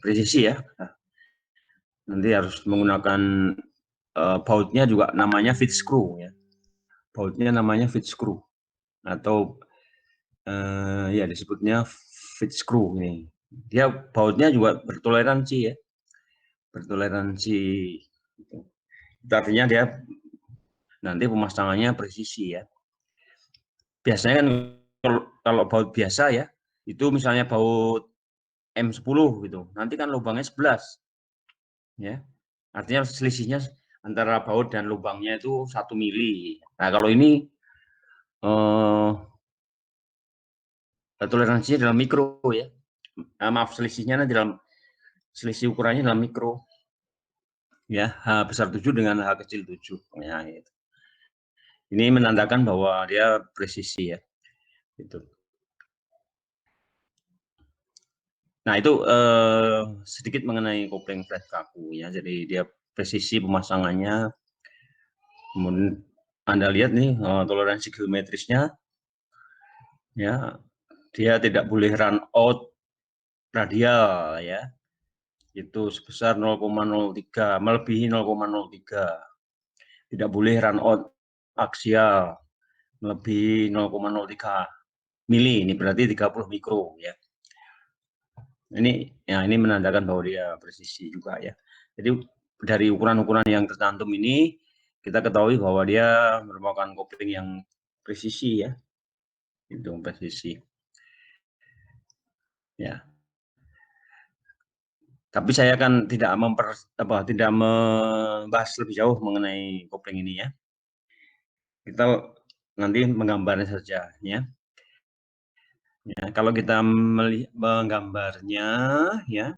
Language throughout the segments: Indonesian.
presisi ya. Nanti harus menggunakan bautnya juga namanya feed screw ya. Bautnya namanya feed screw atau ya disebutnya feed screw ini. Dia bautnya juga bertoleransi ya, bertoleransi. Itu artinya dia nanti pemasangannya presisi ya. Biasanya kan kalau baut biasa ya, itu misalnya baut M10 gitu, nanti kan lubangnya 11 ya. Artinya selisihnya antara baut dan lubangnya itu 1 mili. Nah, kalau ini toleransinya dalam mikro ya. Maaf, selisihnya dalam selisih ukurannya dalam mikro. Ya, H besar 7 dengan H kecil 7. Ya, gitu. Ini menandakan bahwa dia presisi ya. Itu. Nah, itu sedikit mengenai kopling flat kaku ya. Jadi dia presisi pemasangannya. Kemudian Anda lihat nih toleransi geometrisnya ya. Dia tidak boleh run out radial ya. Itu sebesar 0,03, melebihi 0,03. Tidak boleh run out aksial melebihi 0,03 mili, ini berarti 30 mikro ya. Ini menandakan bahwa dia presisi juga ya. Jadi dari ukuran-ukuran yang tercantum ini kita ketahui bahwa dia merupakan kopling yang presisi ya. Itu presisi. Ya. Tapi saya kan tidak membahas lebih jauh mengenai kopling ini ya. Kita nanti menggambarnya saja ya. Ya, kalau kita menggambarnya ya.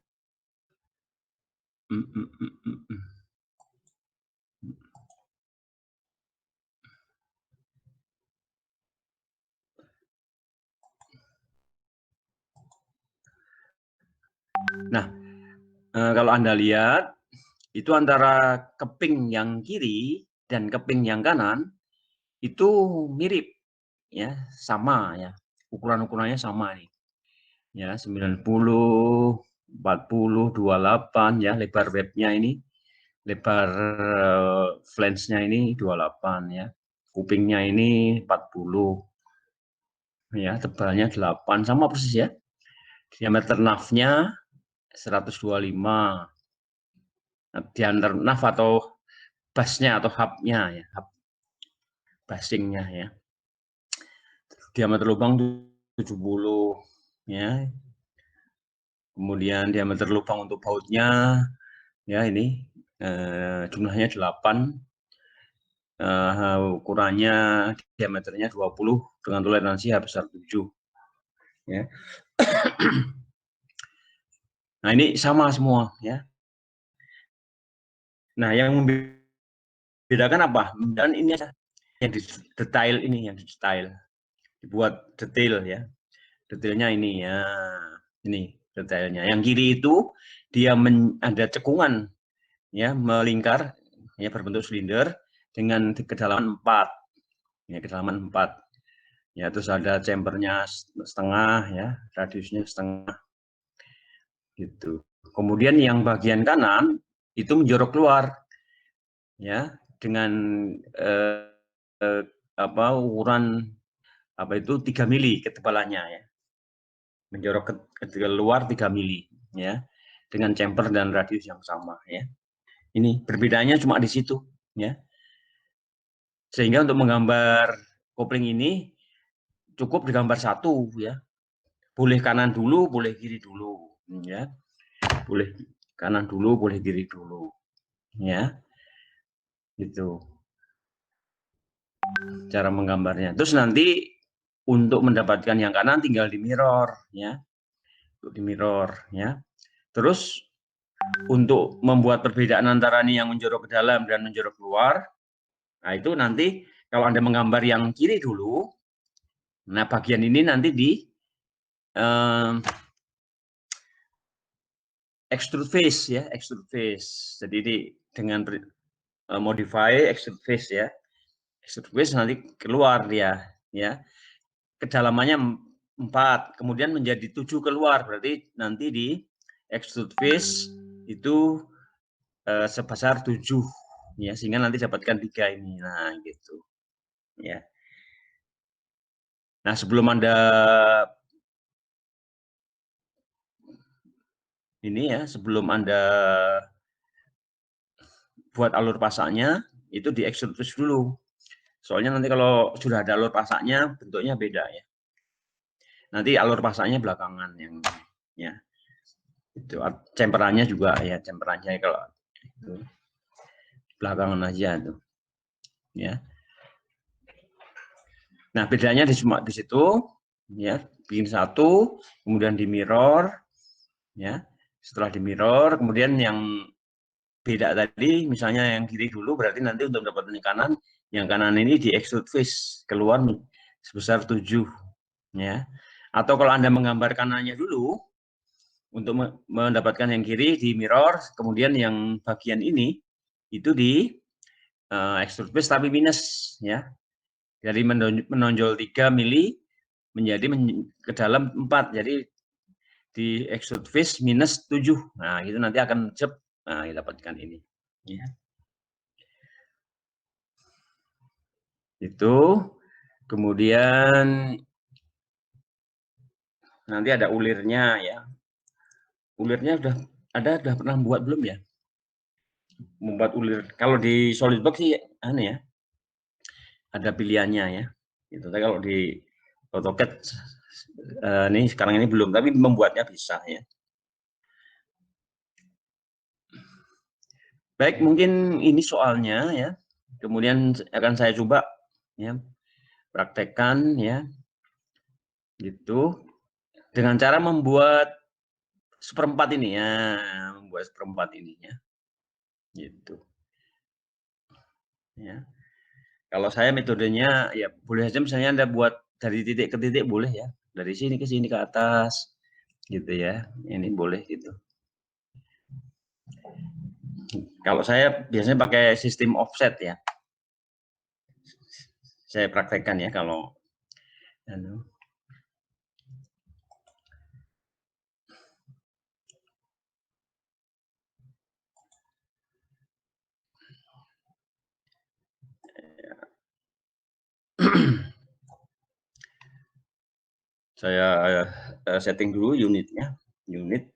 Nah, kalau Anda lihat itu antara keping yang kiri dan keping yang kanan itu mirip ya, sama ya. Ukuran-ukurannya sama nih. Ya, 90, 40, 28 ya, lebar webnya ini, lebar flange-nya ini 28 ya. Kupingnya ini 40 ya, tebalnya 8 sama persis ya. Diameter nafnya 125. Diameter naf atau bassnya atau hubnya ya, hub basingnya ya. Diameter lubang 70 ya. Kemudian diameter lubang untuk bautnya ya ini jumlahnya 8. Ukurannya diameternya 20 dengan toleransi H besar 7 ya. Nah, ini sama semua ya. Nah, yang membedakan apa? Dan ini yang detail ini, yang detail. Dibuat detail ya. Detailnya ini ya. Ini detailnya. Yang kiri itu dia ada cekungan ya, melingkar ya, berbentuk silinder dengan kedalaman 4. Ya, kedalaman 4. Ya, terus ada chambernya setengah ya, radiusnya setengah. Gitu. Kemudian yang bagian kanan itu menjorok keluar ya, dengan ukuran itu 3 mili ketebalannya ya. Menjorok ke luar 3 mili ya, dengan chamber dan radius yang sama ya. Ini perbedaannya cuma di situ ya. Sehingga untuk menggambar kopling ini cukup digambar satu ya. Boleh kanan dulu, boleh kiri dulu ya. Boleh kanan dulu, boleh kiri dulu ya. Itu cara menggambarnya. Terus nanti untuk mendapatkan yang kanan tinggal di mirror ya. Untuk di mirror ya. Terus untuk membuat perbedaan antara ini yang menjorok ke dalam dan menjorok keluar, nah itu nanti kalau Anda menggambar yang kiri dulu, nah bagian ini nanti di extrude face ya, extrude face. Jadi ini dengan modify extrude face ya. Extrude face nanti keluar dia ya. Kedalamannya 4, kemudian menjadi 7 keluar, berarti nanti di extrude fish itu sebesar 7 ya, sehingga nanti dapatkan 3 ini. Nah, gitu. Ya. Nah, sebelum Anda ini ya, sebelum Anda buat alur pasaknya, itu di extrude fish dulu. Soalnya nanti kalau sudah ada alur pasaknya, bentuknya beda ya. Nanti alur pasaknya belakangan yang ya. Itu camperannya juga ya, camperannya kalau itu belakangan aja tuh. Ya. Nah, bedanya di situ ya, bikin satu, kemudian di mirror ya. Setelah di mirror, kemudian yang beda tadi, misalnya yang kiri dulu, berarti nanti untuk mendapatkan kanan, yang kanan ini di extrude fish, keluar sebesar 7 ya. Atau kalau Anda menggambar kanannya dulu, untuk mendapatkan yang kiri di mirror, kemudian yang bagian ini itu di extrude fish tapi minus ya. Jadi menonjol 3 mili menjadi ke dalam 4. Jadi di extrude fish minus 7. Nah, itu nanti akan cep, nah, dapatkan ini. Ya. Itu. Kemudian nanti ada ulirnya ya. Ulirnya udah pernah buat belum ya? Membuat ulir. Kalau di SolidWorks sih aneh ya. Ada pilihannya ya. Itu kalau di AutoCAD ini sekarang ini belum, tapi membuatnya bisa ya. Baik, mungkin ini soalnya ya. Kemudian akan saya coba ya praktekkan ya. Gitu. Dengan cara membuat seperempat ini ya, membuat seperempat ini ya. Gitu. Ya. Kalau saya metodenya ya boleh saja misalnya Anda buat dari titik ke titik boleh ya. Dari sini ke sini ke atas gitu ya. Ini boleh gitu. Kalau saya biasanya pakai sistem offset ya. Saya praktekkan ya kalau saya setting dulu unitnya, unit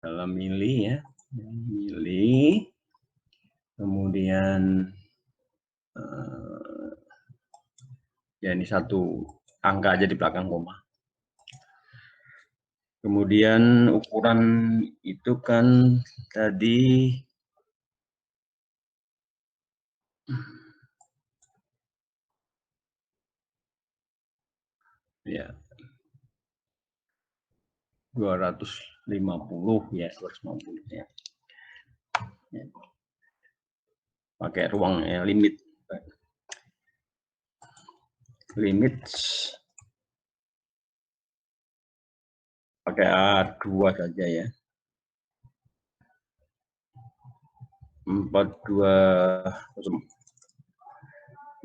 dalam mili ya, mili, kemudian ya ini satu angka aja di belakang koma. Kemudian ukuran itu kan tadi ya 250 ya, 250 ya. Pakai ruang ya, limit pakai A2 saja ya. 42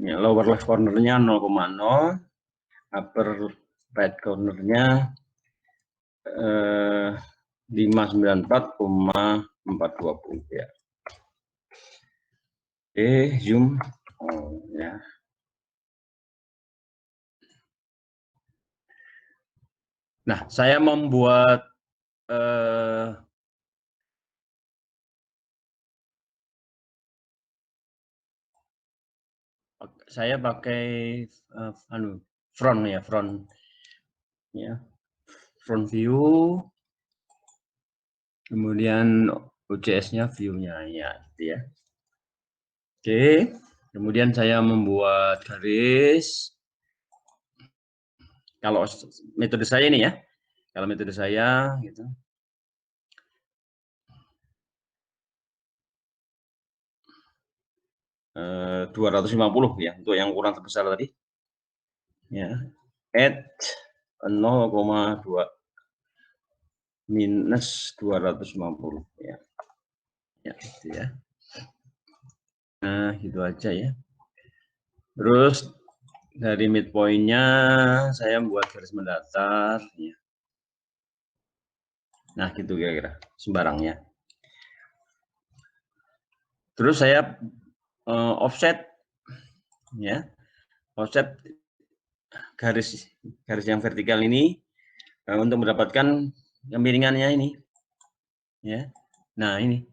ya, lower left cornernya 0,0, upper right cornernya 594,420 ya. Oke, zoom. Oh, ya. Nah, saya membuat saya pakai front ya, front view, kemudian OCS-nya view-nya ya, gitu ya. Oke, kemudian saya membuat garis. Kalau metode saya ini ya, kalau metode saya gitu. Eh, 250 ya untuk yang ukuran terbesar tadi. Ya, add 0,2 minus 250 ya. Ya, gitu ya. Nah, gitu aja ya. Terus Dari midpoint-nya saya membuat garis mendatar. Ya. Nah, gitu kira-kira sembarangnya. Terus saya offset, ya, offset garis yang vertikal ini untuk mendapatkan kemiringannya ini, ya. Nah ini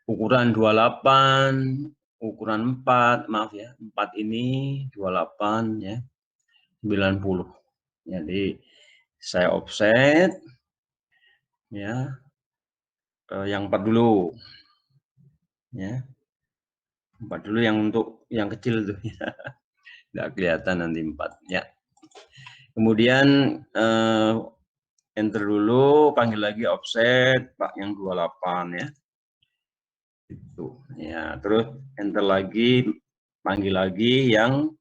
ukuran 28, ukuran 4, maaf ya, 4 ini 28 ya, 90. Jadi saya offset ya, yang 4 dulu ya. 4 dulu yang untuk yang kecil tuh ya. Nggak kelihatan nanti 4 ya. Kemudian enter dulu, panggil lagi offset Pak yang 28 ya. Itu ya, terus enter lagi, panggil lagi yang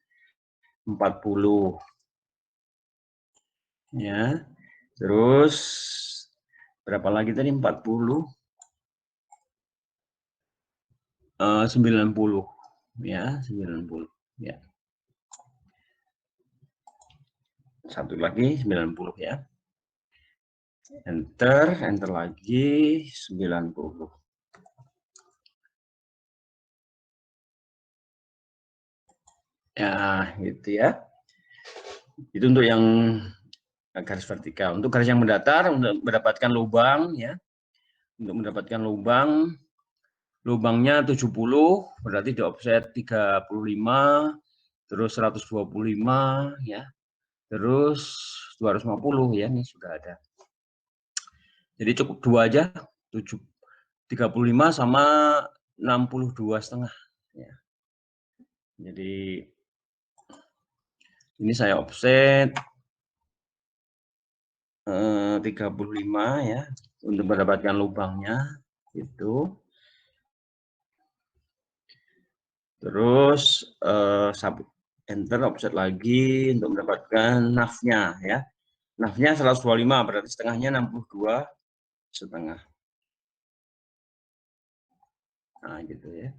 40 ya. Terus berapa lagi tadi? 40 90 ya, 90 ya. Satu lagi 90 ya. Enter lagi 90. Ya, gitu ya. Itu untuk yang garis vertikal. Untuk garis yang mendatar, untuk mendapatkan lubang ya. Untuk mendapatkan lubang, lubangnya 70, berarti di offset 35, terus 125 ya. Terus 250 ya, ini sudah ada. Jadi cukup 2 aja, 35 sama 62,5 ya. Jadi ini saya offset 35 ya untuk mendapatkan lubangnya itu. Terus enter offset lagi untuk mendapatkan nafnya ya. Nafnya 125 berarti setengahnya 62,5. Nah, gitu ya.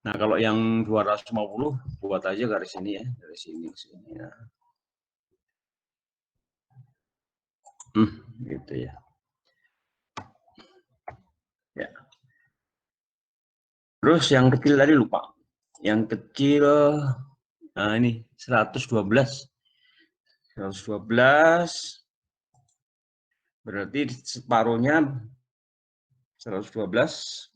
Nah, kalau yang 250 buat aja garis ini ya, dari sini ke sini ya. Gitu ya. Ya. Terus yang kecil tadi lupa. Yang kecil nah ini 112. 112 berarti separuhnya 112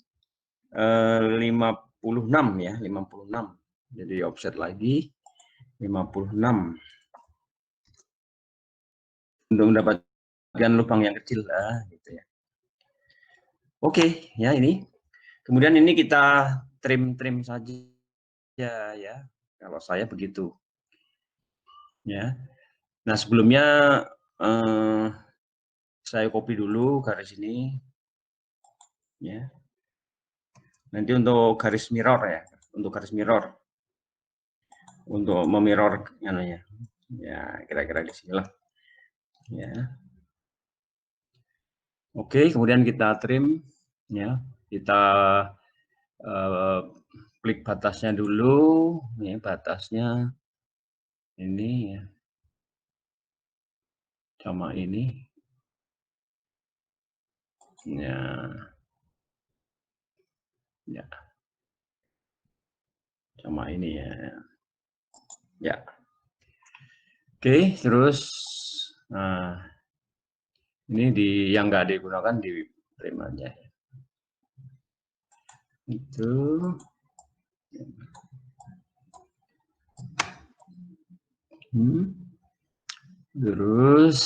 56 ya, 56. Jadi offset lagi 56 untuk mendapatkan lubang yang kecil lah gitu ya. Oke, ya ini. Kemudian ini kita trim saja ya. Kalau saya begitu. Ya. Nah, sebelumnya saya copy dulu garis ini ya. Nanti untuk garis mirror ya, untuk garis mirror. Untuk memirror ya. Ya, kira-kira di sinilah. Ya. Oke, kemudian kita trim ya. Kita klik batasnya dulu, ya, batasnya ini ya, sama ini, ya, sama ini ya, ya. Oke, terus, nah, ini yang nggak digunakan di trim aja. Itu. Terus,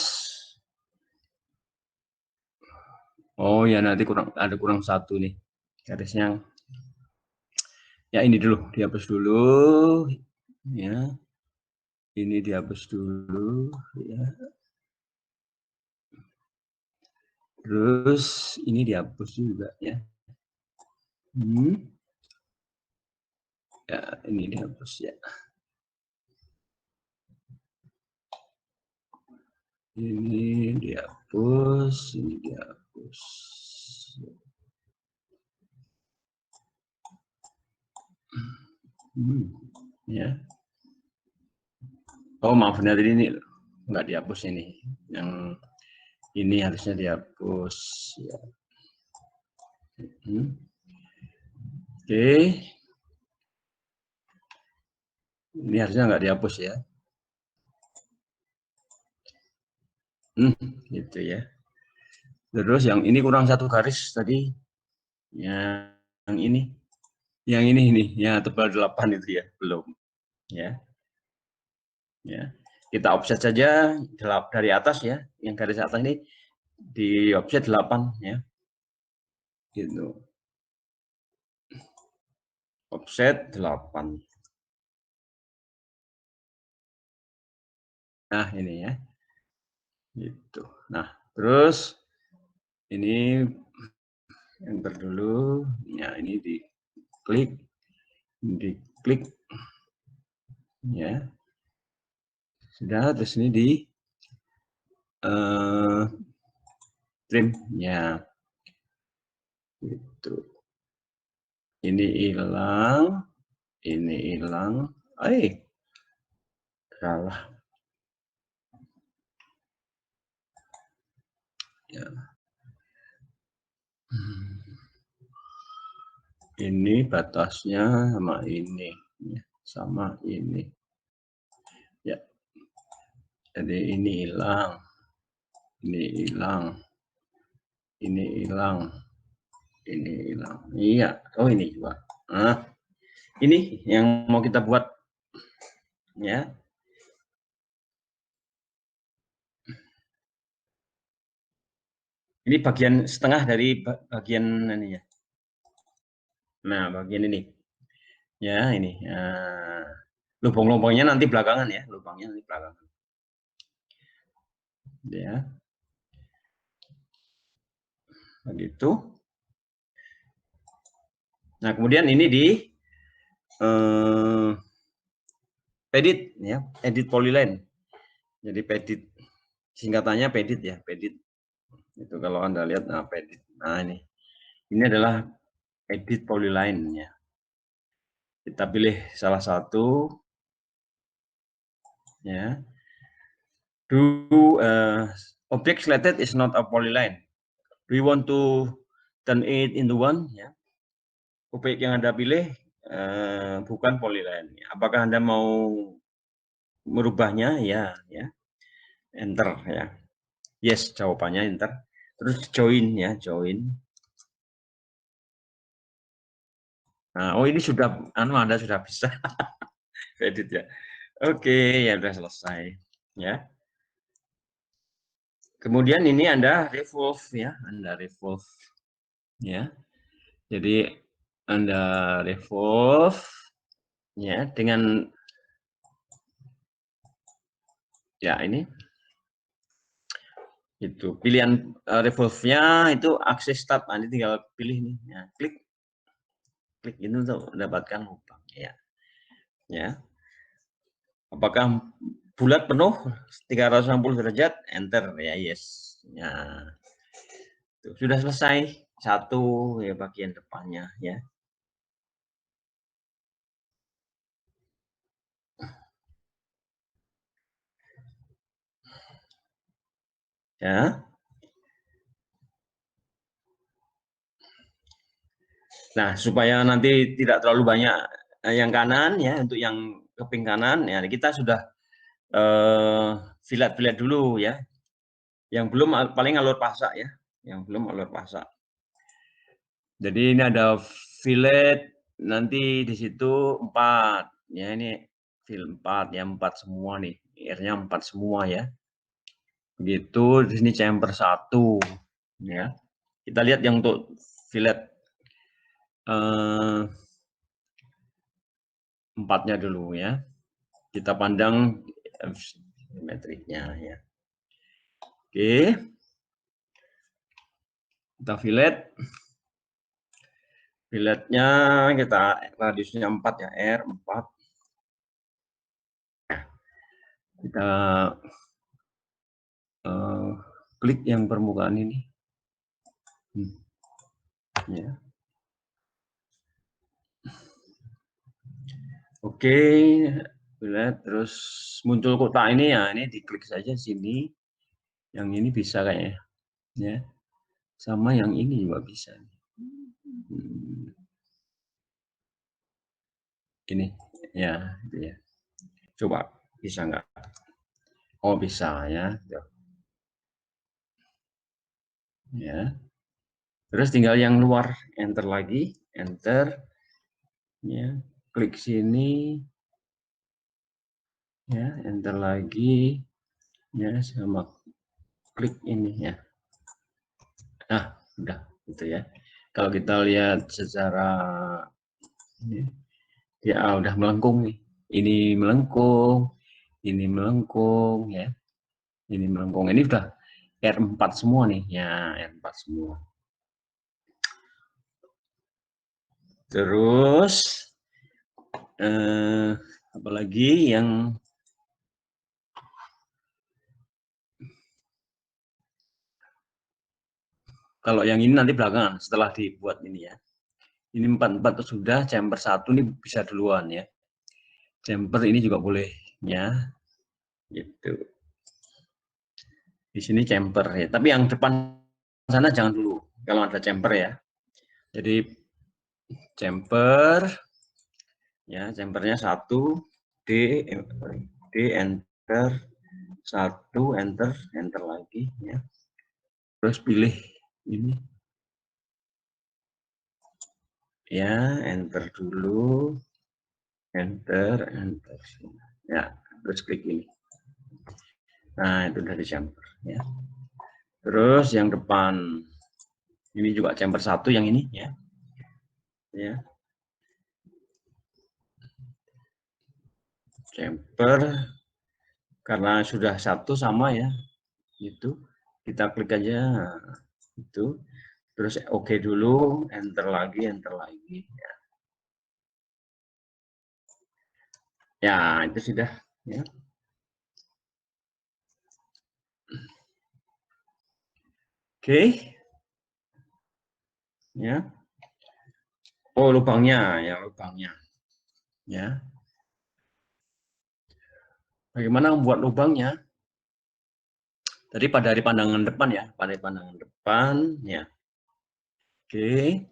oh ya nanti ada kurang satu nih garisnya. Ya ini dulu dihapus dulu, ya. Ini dihapus dulu, ya. Terus ini dihapus juga ya. Ya ini dihapus ya. Ini dihapus, ini dihapus. Ya. Oh maaf, tadi ini nggak dihapus ini. Yang ini harusnya dihapus. Ya. Oke. Ini harusnya nggak dihapus ya. Gitu ya. Terus yang ini kurang satu garis tadi. Yang ini. Yang ini. Ya, tebal 8 itu ya. Belum. Ya. Ya. Kita offset saja dari atas ya. Yang garis atas ini di offset 8 ya. Gitu. Offset 8. Nah, ini ya. Gitu. Nah, terus ini enter dulu. Ya, ini diklik ya. Sudah, terus ini di trim ya. Gitu. Ini hilang, ini hilang. Salah. Ya. Ini batasnya sama ini, sama ini. Ya. Jadi ini hilang, ini hilang, ini hilang, ini hilang. Iya. Oh ini juga. Nah, ini yang mau kita buat, ya. Ini bagian setengah dari bagian ini ya. Nah, bagian ini. Ya, ini. Lubang-lubangnya nanti belakangan ya, lubangnya nanti belakangan. Ya. Begitu. Nah, kemudian ini di pedit ya, edit polyline. Jadi pedit singkatannya pedit ya, pedit. Itu kalau Anda lihat pedit. Nah, ini. Ini adalah edit polyline ya. Kita pilih salah satu ya. Object selected is not a polyline. Do you want to turn it into one ya. Objek yang Anda pilih bukan polyline. Apakah Anda mau merubahnya? Ya. Enter ya. Yes, jawabannya enter. Terus join ya, join. Nah, oh ini sudah, Anda sudah bisa edit ya. Oke, ya sudah selesai. Ya. Kemudian ini Anda revolve ya, Anda revolve. Ya. Jadi Anda revolve ya dengan ya ini itu pilihan revolve-nya itu akses start. Nanti tinggal pilih nih ya, klik ini untuk mendapatkan lubang ya. Apakah bulat penuh 360 derajat? Enter ya, yes. Ya. Tuh, sudah selesai satu ya bagian depannya ya. Ya. Nah, supaya nanti tidak terlalu banyak yang kanan ya, untuk yang keping kanan ya kita sudah fillet dulu ya. Yang belum paling alur pasak ya, yang belum alur pasak. Jadi ini ada fillet nanti di situ 4 ya, ini fillet 4 ya, 4 semua nih. R-nya 4 semua ya. Begitu di sini chamber 1 ya. Kita lihat yang untuk fillet 4-nya dulu ya. Kita pandang simetriknya ya. Oke. Kita fillet. Filletnya kita radiusnya 4 ya, R 4. Kita klik yang permukaan ini. Ya. Oke, lihat terus muncul kotak ini ya, ini diklik saja sini. Yang ini bisa kayaknya, ya. Sama yang ini juga bisa. Ini, ya, itu ya. Coba bisa nggak? Oh bisa ya, ya. Terus tinggal yang luar, enter lagi, enter, ya. Klik sini, ya, enter lagi, ya, sama klik ini ya. Nah, udah gitu ya. Kalau kita lihat secara ini, ya udah melengkung nih. Ini melengkung, ini melengkung ya. Ini melengkung. Ini udah R4 semua nih, ya R4 semua. Terus apalagi yang kalau yang ini nanti belakangan setelah dibuat ini ya. Ini 44 sudah, chamber 1 ini bisa duluan ya. Chamber ini juga boleh ya. Gitu. Di sini chamber ya. Tapi yang depan sana jangan dulu kalau ada chamber ya. Jadi chamber ya, chambernya 1 D enter 1 enter lagi ya. Terus pilih ini ya, enter dulu, enter ya, terus klik ini. Nah, itu dari chamber ya. Terus yang depan ini juga chamber 1 yang ini ya. Ya. Chamber karena sudah 1 sama ya. Itu kita klik aja itu. Terus oke dulu, enter lagi ya. Ya, itu sudah ya. Oke. Ya. Oh, lubangnya ya, lubangnya. Ya. Bagaimana membuat lubangnya? Tadi pada dari pandangan depan ya, pada pandangan depan ya. Oke.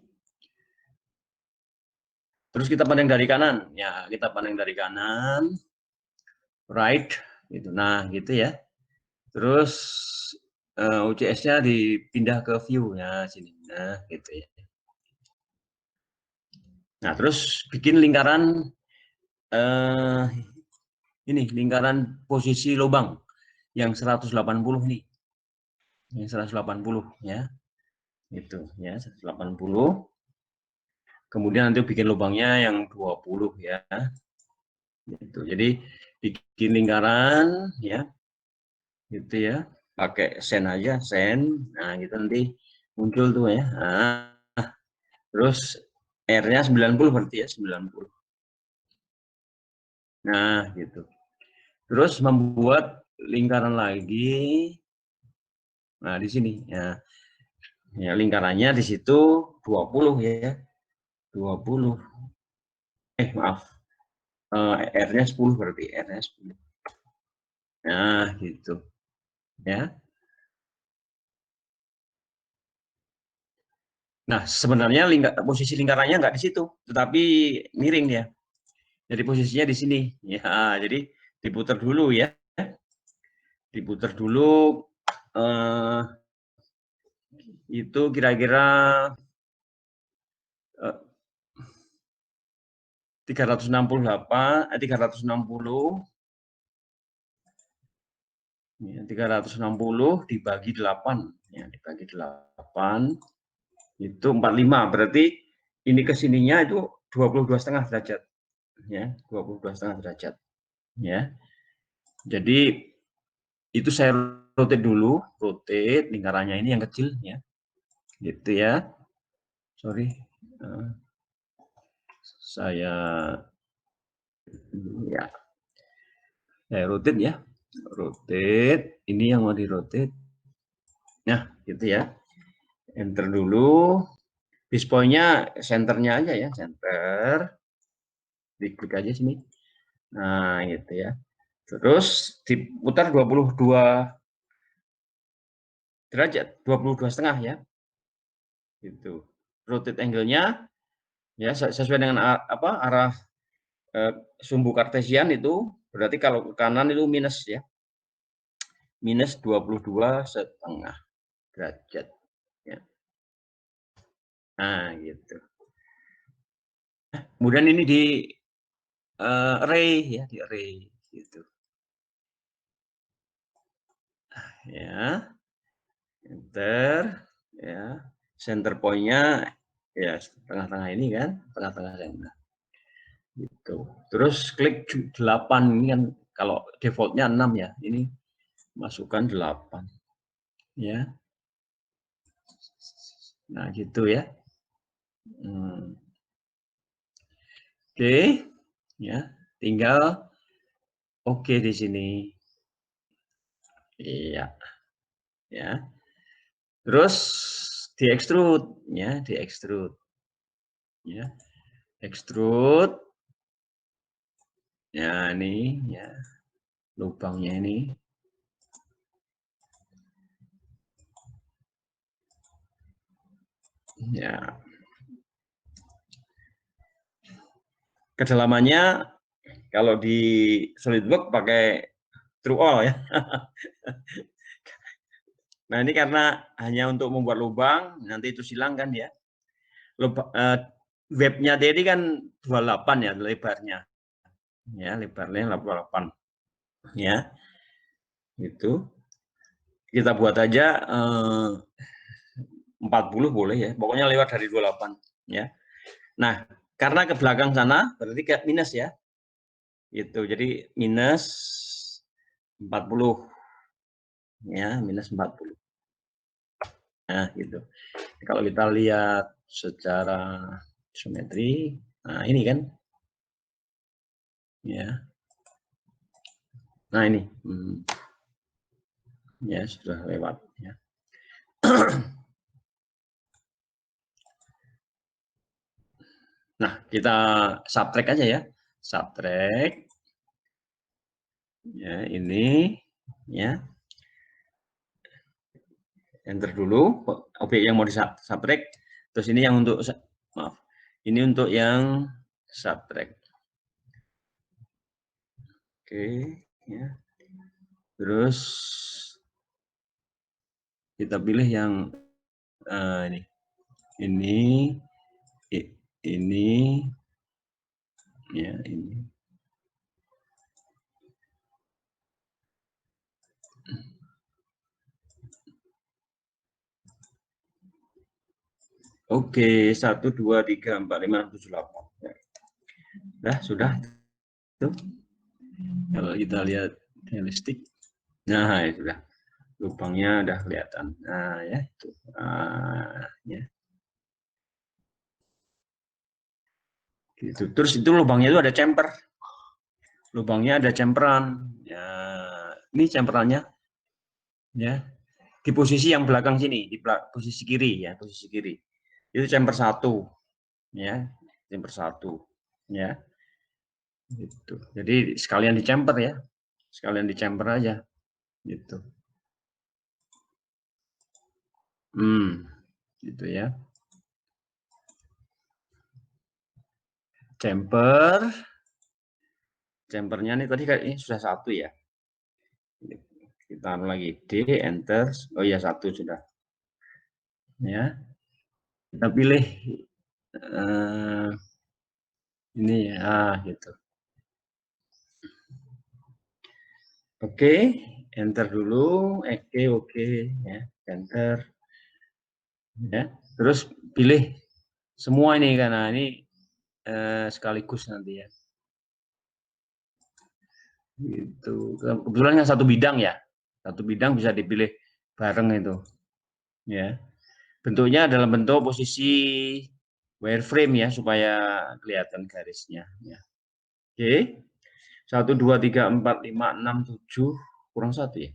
Terus kita pandang dari kanan. Ya, kita pandang dari kanan. Right gitu. Nah, gitu ya. Terus UCS-nya dipindah ke view ya sini. Nah, gitu ya. Nah, terus bikin lingkaran ini lingkaran posisi lubang yang 180 nih. Yang 180 ya. Itu ya, 180. Kemudian nanti bikin lubangnya yang 20 ya. Gitu. Jadi bikin lingkaran ya. Gitu ya. Pakai sen aja, sen. Nah, gitu nanti muncul tuh ya. Nah, terus R-nya 90 berarti ya, 90. Nah, gitu. Terus membuat lingkaran lagi. Nah, di sini ya. Ya, lingkarannya di situ 20 ya. 20. Maaf. R-nya 10 berarti R-nya 10. Nah, gitu. Ya. Nah, sebenarnya posisi lingkarannya nggak di situ, tetapi miring dia. Jadi posisinya di sini. Ya, jadi diputar dulu ya. Diputar dulu itu kira-kira 360 dibagi 8 ya, dibagi 8 itu 45 berarti ini ke sininya itu 22,5 derajat ya, 22,5 derajat ya. Jadi itu saya rotate dulu, rotate lingkarannya ini yang kecil ya. Gitu ya. Sorry. Saya ya. Saya rotate ya. Rotate, ini yang mau di rotate. Nah, gitu ya. Enter dulu. Base point-nya senternya aja ya, center. diklik aja sini. Nah, gitu ya. Terus diputar 22 derajat, 22,5 ya. Gitu. Rotate angle-nya ya sesuai dengan arah sumbu kartesian itu, berarti kalau ke kanan itu minus ya. Minus 22,5 derajat ya. Nah, gitu. Kemudian ini di array ya, di array gitu. Ya. Enter ya. Center point-nya ya tengah-tengah ini kan, tengah-tengah center. Gitu. Terus klik 8 ini kan kalau defaultnya 6 ya. Ini masukkan 8 ya. Nah, gitu ya. Oke. Ya, tinggal oke di sini. Iya. Ya. Terus di extrude ya, di extrude. Ya. Extrude. Ya, ini ya. Lubangnya ini. Ya. Kedalamannya kalau di SolidWorks pakai true all ya. Nah, ini karena hanya untuk membuat lubang, nanti itu silang kan ya. Webnya tadi kan 28 ya lebarnya. Ya, lebarnya 28. Ya. Itu. Kita buat aja 40 boleh ya. Pokoknya lewat dari 28 ya. Nah, karena ke belakang sana berarti kayak minus ya. Gitu. Jadi minus 40 ya, minus 40. Nah, gitu. Kalau kita lihat secara isometri, nah ini kan ya. Nah, ini ya sudah lewat ya. Nah, kita subtract aja ya. Subtract ya, ini ya. Enter dulu objek yang mau disubtract. Terus ini yang untuk maaf. Ini untuk yang subtract. Oke, ya. Terus kita pilih yang ini. Ini ya, ini. Oke, 1 2 3 4 5 6 7 8. Nah, sudah. Tuh. Kalau kita lihat realistik. Nah, ya sudah. Lubangnya udah kelihatan. Nah, ya itu. Ya. Gitu. Terus itu lubangnya itu ada chamfer. Lubangnya ada chamferan. Ya, ini chamferannya ya. Di posisi yang belakang sini, di posisi kiri ya, posisi kiri. Itu chamfer 1 ya, chamfer 1 ya. Gitu. Jadi sekalian di chamfer ya. Sekalian di chamfer aja gitu. Gitu ya. Chamfernya nih tadi ini sudah 1 ya. Kita lagi D, enter. Oh ya, 1 sudah. Ya. Kita pilih ini ya, gitu. Oke, enter dulu. Oke, ya, enter. Ya. Terus pilih semua ini karena ini sekaligus nanti ya. Gitu. Kebetulan yang satu bidang ya. Satu bidang bisa dipilih bareng itu. Ya. Bentuknya dalam bentuk posisi wireframe ya supaya kelihatan garisnya ya. Oke. 1 2 3 4 5 6 7 kurang 1 ya.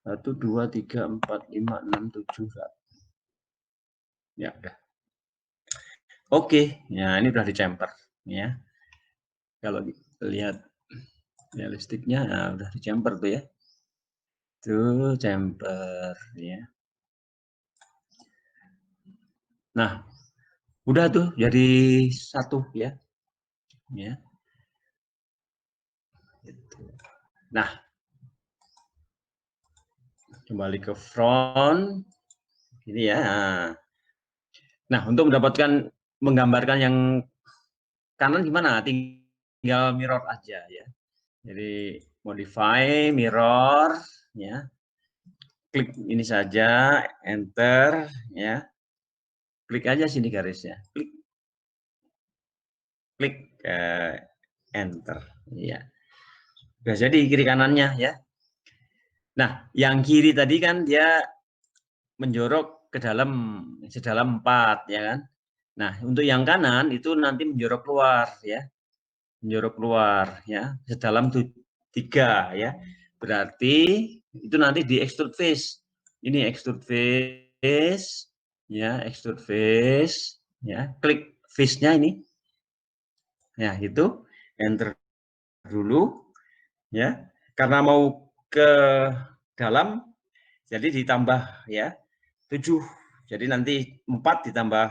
1 2 3 4 5 6 7 1. Ya, udah. Oke, ya ini udah dicemper ya. Kalau lihat ya listriknya, nah, udah dicemper tuh ya. Tuh cemper ya. Nah, udah tuh jadi satu ya. Ya. Nah, kembali ke front ini ya. Nah, untuk mendapatkan menggambarkan yang kanan gimana? Tinggal mirror aja ya. Jadi modify mirror ya. Klik ini saja, enter ya. Klik aja sini garisnya. Klik klik enter. Ya. Sudah jadi kiri kanannya ya. Nah, yang kiri tadi kan dia menjorok ke dalam sedalam 4 ya kan. Nah, untuk yang kanan itu nanti menjorok keluar ya. Menjorok keluar ya, sedalam 3 ya. Berarti itu nanti di extrude face. Ini extrude face ya, extrude face ya. Klik face-nya ini. Ya, itu enter dulu ya. Karena mau ke dalam jadi ditambah ya 7. Jadi nanti 4 ditambah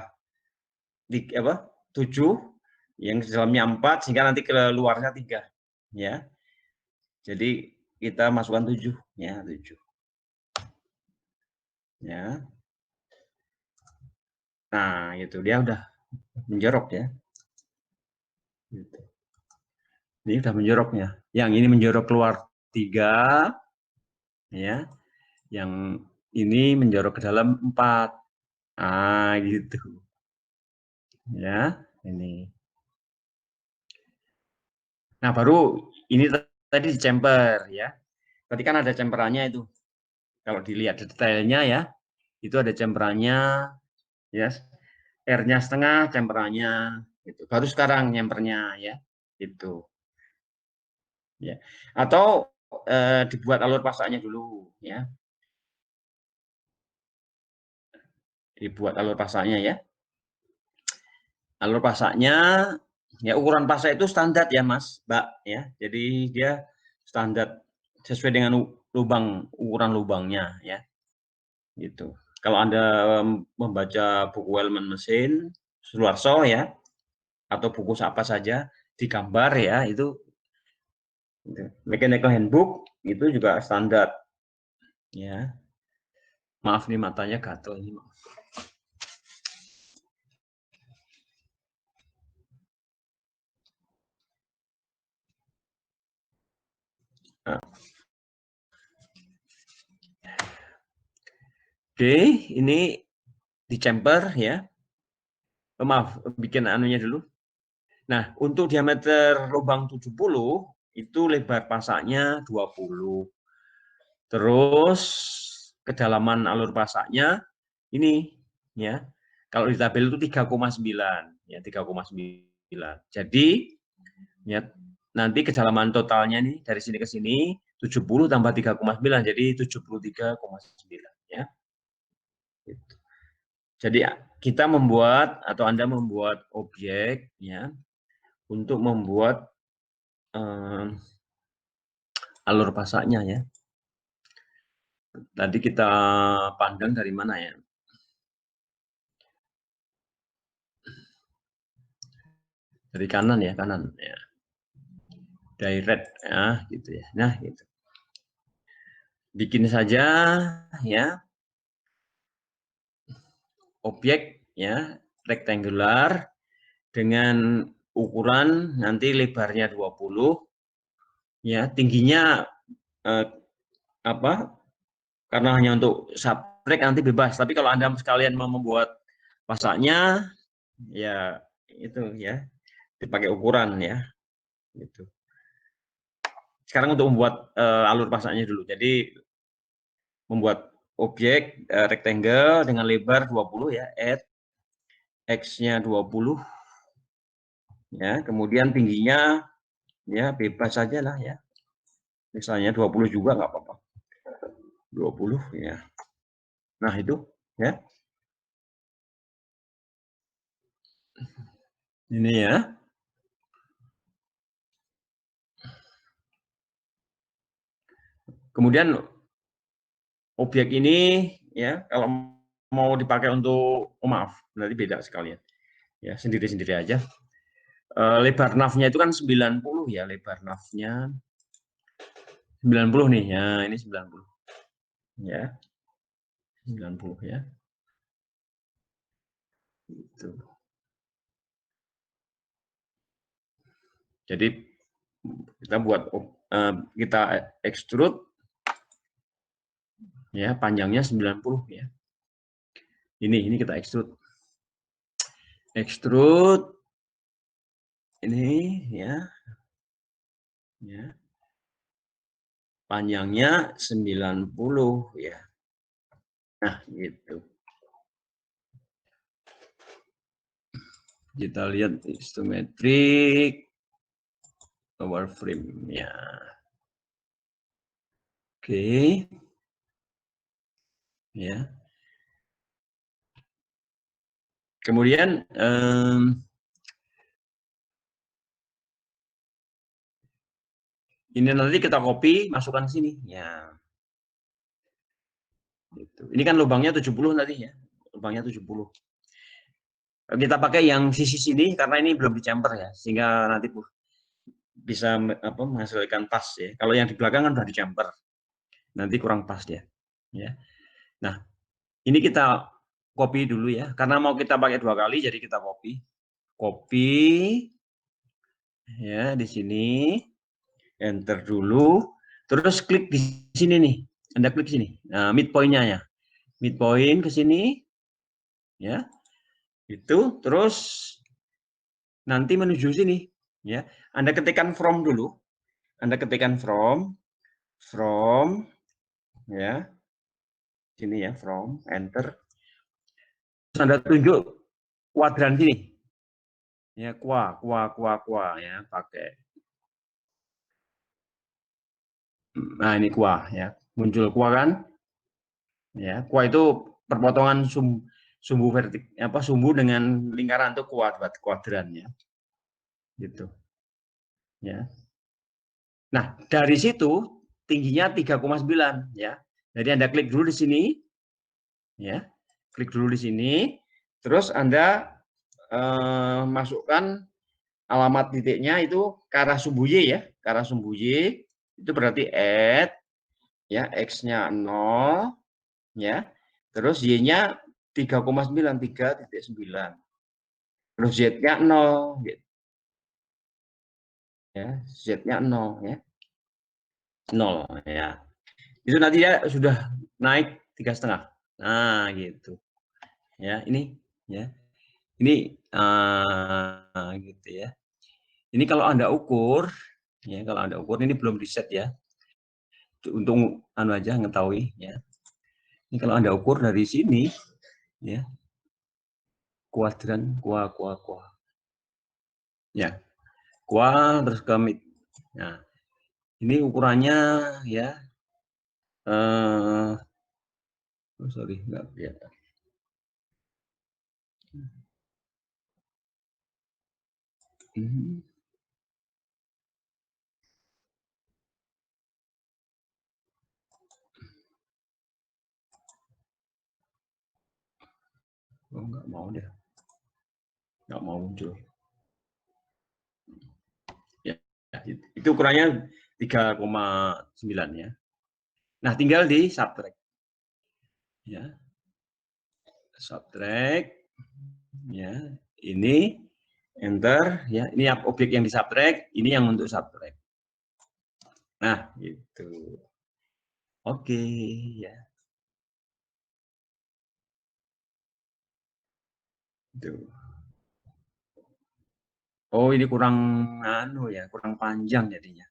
di apa? 7 yang di dalamnya 4 sehingga nanti keluarnya 3 ya. Jadi kita masukkan 7 ya, 7. Ya. Nah, itu dia udah menjorok ya. Gitu. Ini udah menjoroknya. Yang ini menjorok keluar 3 ya. Yang ini menjorok ke dalam 4. Ah, gitu. Ya, ini. Nah, baru ini tadi di chamber ya. Tadi kan ada chamberannya itu. Kalau dilihat detailnya ya, itu ada chamberannya ya. R-nya setengah, chamberannya gitu. Baru sekarang nyampernya ya. Itu. Ya. Atau dibuat alur pasaknya dulu ya. Dibuat alur pasaknya ya. Alur pasaknya ya ukuran pasak itu standar ya Mas, Mbak ya. Jadi dia standar sesuai dengan lubang ukuran lubangnya ya. Gitu. Kalau Anda membaca buku elemen mesin Sularso ya atau buku apa saja digambar ya itu mechanical handbook itu juga standar ya. Maaf nih matanya gatel ini. Nah, oke, ini di chamber ya. Maaf, bikin anunya dulu. Nah, untuk diameter lubang 70 itu lebar pasaknya 20. Terus kedalaman alur pasaknya ini ya. Kalau di tabel itu 3,9 ya, 3,9. Jadi ya nanti kedalaman totalnya nih dari sini ke sini 70 tambah 3,9 jadi 73,9 ya. Jadi kita membuat atau Anda membuat objek ya untuk membuat alur pasaknya ya. Tadi kita pandang dari mana ya? Dari kanan ya, kanan ya. Direct ya, gitu ya. Nah, gitu. Bikin saja ya objek ya rectangular dengan ukuran nanti lebarnya 20 ya, tingginya eh, apa? Karena hanya untuk subtrack nanti bebas. Tapi kalau Anda sekalian mau membuat pasaknya ya itu ya dipakai ukuran ya gitu. Sekarang untuk membuat alur pasaknya dulu. Jadi membuat objek rectangle dengan lebar 20 ya, add x-nya 20 ya, kemudian tingginya ya bebas saja lah ya. Misalnya 20 juga nggak apa-apa. 20 ya. Nah, itu ya. Ini ya. Kemudian objek ini ya kalau mau dipakai untuk maaf, nanti beda sekalian. Ya, sendiri-sendiri aja. Lebar navnya itu kan 90 ya, lebar navnya 90 nih. Ya, ini 90. Ya, 90 ya. Itu. Jadi kita buat kita extrude ya, panjangnya 90 ya. Ini kita extrude. Extrude ini ya. Ya. Panjangnya 90 ya. Nah, gitu. Kita lihat isometrik power frame ya. Oke. Ya. Kemudian ini nanti kita copy, masukkan sini. Ya. Gitu. Ini kan lubangnya 70 tadi ya. Lubangnya 70. Kita pakai yang sisi sini karena ini belum dicemper ya, sehingga nanti bisa menghasilkan pas ya. Kalau yang di belakang kan sudah dicemper. Nanti kurang pas dia. Ya. Nah, ini kita copy dulu ya. Karena mau kita pakai 2 kali jadi kita copy. Copy ya di sini. Enter dulu. Terus klik di sini nih. Anda klik sini. Nah, midpoint-nya ya. Midpoint ke sini. Ya. Itu terus nanti menuju sini ya. Anda ketikkan from dulu. Anda ketikkan from ya. Sini ya, from, enter. Terus Anda tunjuk kuadran sini. Ya, kuah ya, pakai. Nah, ini kuah ya. Muncul kuah kan? Ya, kuah itu perpotongan sumbu sumbu dengan lingkaran itu kuadran ya. Gitu. Ya. Nah, dari situ tingginya 3,9 ya. Jadi Anda klik dulu di sini ya. Klik dulu di sini, terus Anda masukkan alamat titiknya itu ke arah sumbu Y ya, ke arah sumbu Y itu berarti add ya, X-nya 0 ya. Terus Y-nya 3,9, 3,9. Terus Z-nya 0 gitu ya, Z-nya 0 ya. 0 ya. Itu nanti ya sudah naik 3,5. Nah, gitu. Ya, ini ya. Ini gitu ya. Ini kalau Anda ukur ya, kalau Anda ukur ini belum di set ya. Untuk anu aja ngetahui ya. Ini kalau Anda ukur dari sini ya, kuadran kuah. Ya, kuah terus ke mid. Nah, ini ukurannya ya sorry nggak kelihatan. Oh, nggak mau deh. Nggak mau muncul. Ya, itu ukurannya 3,9 ya. Nah, tinggal di subtract. Ya, subtract ya. Ini enter ya. Ini objek yang di subtract, ini yang untuk subtract. Nah, gitu. Oke, ya. Itu. Oh, ini kurang anu ya, kurang panjang jadinya.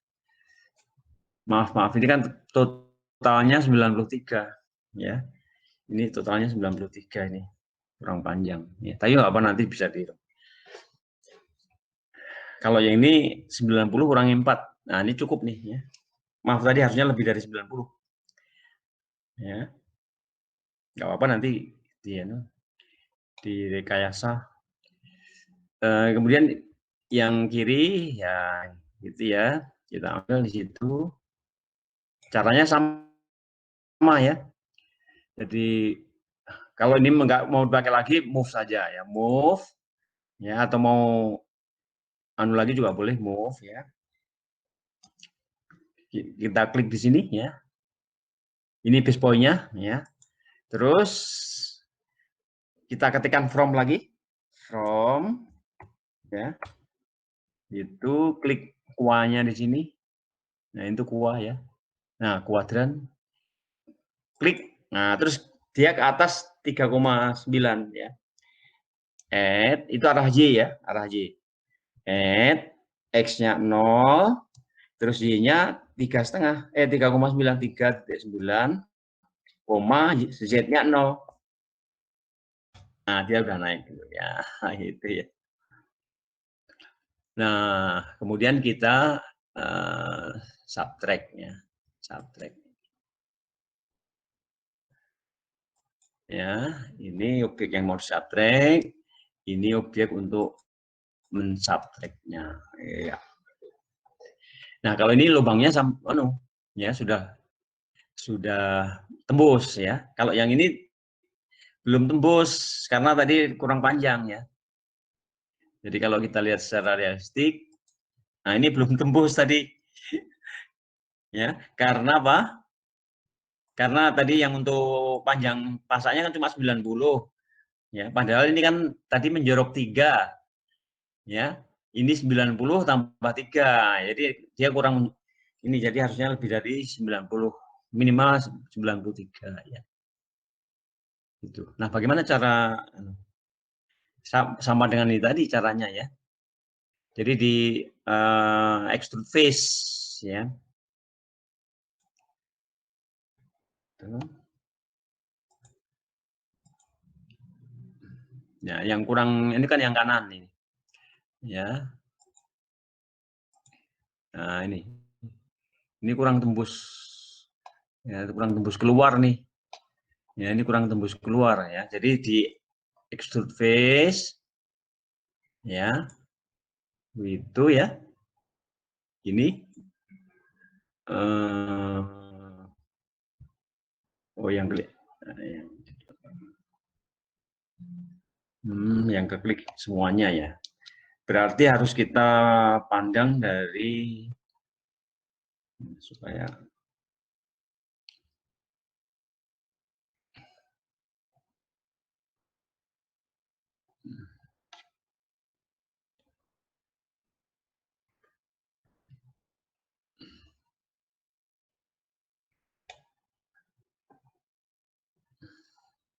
Maaf, ini kan totalnya 93 ya. Ini totalnya 93 ini. Kurang panjang. Ya, tapi nggak apa nanti bisa di. Kalau yang ini 90 kurangi 4. Nah, ini cukup nih ya. Maaf tadi harusnya lebih dari 90. Ya. Nggak apa-apa nanti di rekayasa. Kemudian yang kiri ya gitu ya. Kita ambil di situ. Caranya sama ya. Jadi kalau ini nggak mau dipakai lagi, move saja ya, move ya, atau mau anu lagi juga boleh move ya. Kita klik di sini ya. Ini base point-nya ya. Terus kita ketikkan from lagi, from ya. Itu klik kuahnya di sini. Nah, itu kuah ya. Nah, kuadran klik. Nah, terus dia ke atas 3,9 ya. Add itu arah Y ya, arah Y. Add X-nya 0, terus Y-nya 3,5, 3,9, 3,9, koma Z-nya 0. Nah, dia udah naik gitu ya. Gitu ya. Nah, kemudian kita subtract ya. Subtract. Ya, ini objek yang mau subtract, ini objek untuk mensubtract-nya. Ya. Nah, kalau ini lubangnya ya sudah tembus ya. Kalau yang ini belum tembus karena tadi kurang panjang ya. Jadi kalau kita lihat secara realistik, nah ini belum tembus tadi ya. Karena apa? Karena tadi yang untuk panjang pasaknya kan cuma 90 ya. Padahal ini kan tadi menjorok 3 ya. Ini 90 tambah 3. Jadi dia kurang ini, jadi harusnya lebih dari 90, minimal 93 ya. Gitu. Nah, bagaimana cara sama dengan ini tadi caranya ya. Jadi di extrude face ya. Ya, yang kurang ini kan yang kanan ini. Ya. Nah, ini. Ini kurang tembus. Ya, kurang tembus keluar nih. Ya, ini kurang tembus keluar ya. Jadi di extrude face ya. Itu ya. Ini oh yang klik. Yang keklik semuanya ya. Berarti harus kita pandang dari supaya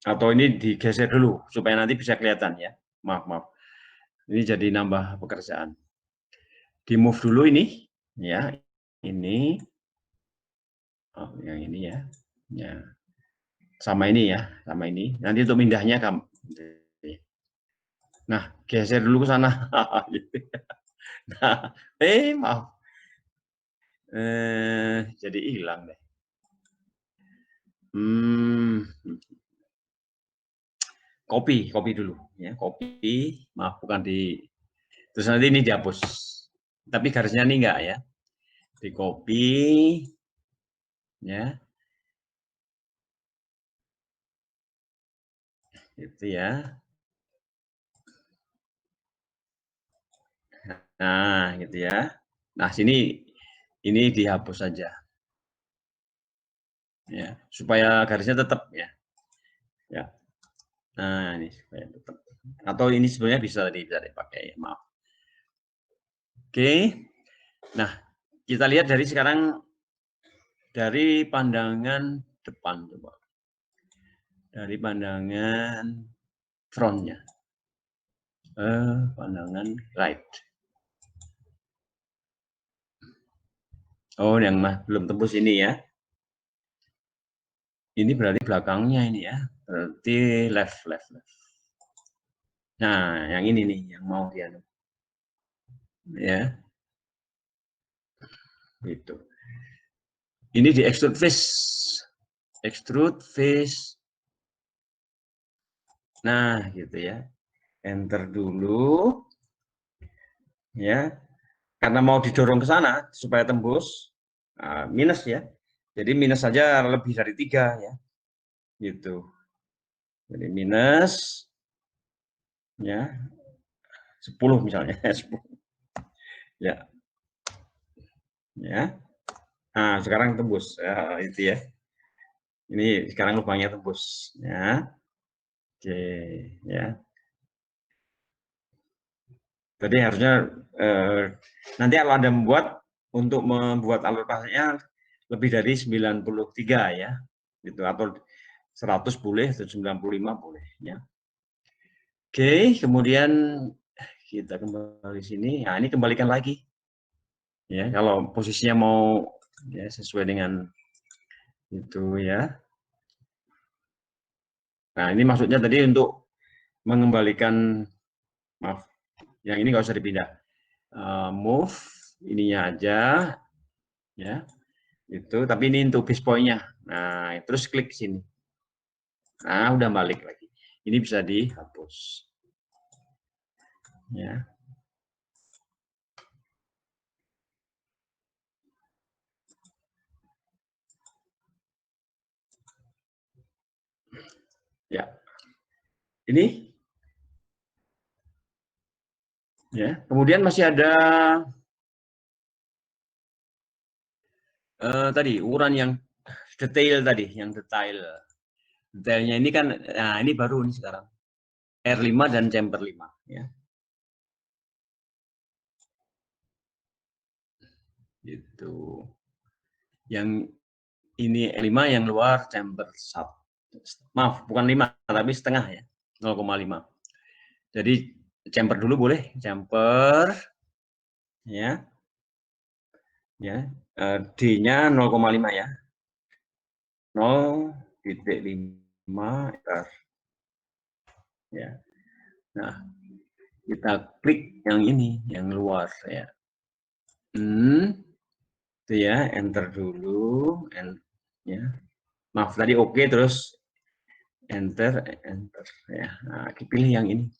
atau ini digeser dulu supaya nanti bisa kelihatan ya. Maaf. Ini jadi nambah pekerjaan. Di move dulu ini ya. Ini yang ini ya. Ya. Sama ini ya, sama ini. Nanti untuk pindahnya kamu. Nah, geser dulu ke sana. Nah, maaf. Jadi hilang deh. Copy dulu ya, copy. Maaf, bukan di. Terus nanti ini dihapus. Tapi garisnya ini enggak ya. Di copy ya. Itu ya. Nah, gitu ya. Nah, sini ini dihapus saja. Ya, supaya garisnya tetap ya. Ya. Nah, ini supaya tetap. Atau ini sebenarnya bisa dipakai, maaf. Oke. Nah, kita lihat dari sekarang dari pandangan depan coba. Dari pandangan frontnya. Pandangan right. Oh, yang belum tembus ini ya. Ini berarti belakangnya ini ya. Berarti left. Nah, yang ini nih yang mau dia. Ya. Gitu. Ini di extrude face. Extrude face. Nah, gitu ya. Enter dulu. Ya. Karena mau didorong ke sana supaya tembus. Minus ya. Jadi minus saja lebih dari 3 ya. Gitu. Jadi minus ya 10 misalnya. 10. Ya. Ya. Nah, sekarang tembus. Ya, itu ya. Ini sekarang lubangnya tembus ya. Oke, ya. Jadi harusnya nanti kalau Anda untuk membuat alur pasnya lebih dari 93 ya. Gitu, atau 100 boleh, atau 95 boleh ya. Oke, kemudian kita kembali sini. Nah, ini kembalikan lagi. Ya, kalau posisinya mau ya sesuai dengan itu ya. Nah, ini maksudnya tadi untuk mengembalikan, maaf, yang ini nggak usah dipindah. Move ininya aja ya. Itu, tapi ini untuk base point-nya. Nah, terus klik sini. Nah, udah balik lagi. Ini bisa dihapus. Ya. Ya. Ini ya. Kemudian masih ada tadi ukuran yang detail tadi, yang detail. Detailnya ini kan, nah ini baru nih sekarang. R5 dan chamber 5 ya. Gitu. Yang ini R5 yang luar chamber 1. Maaf, bukan 5 tapi setengah ya. 0,5. Jadi chamber dulu boleh, chamber ya. Ya. D-nya 0,5 ya. 0,5 ya. Nah, kita klik yang ini, yang luar ya. Itu ya, enter dulu, ya. Maaf tadi oke, terus enter ya. Nah, pilih yang ini.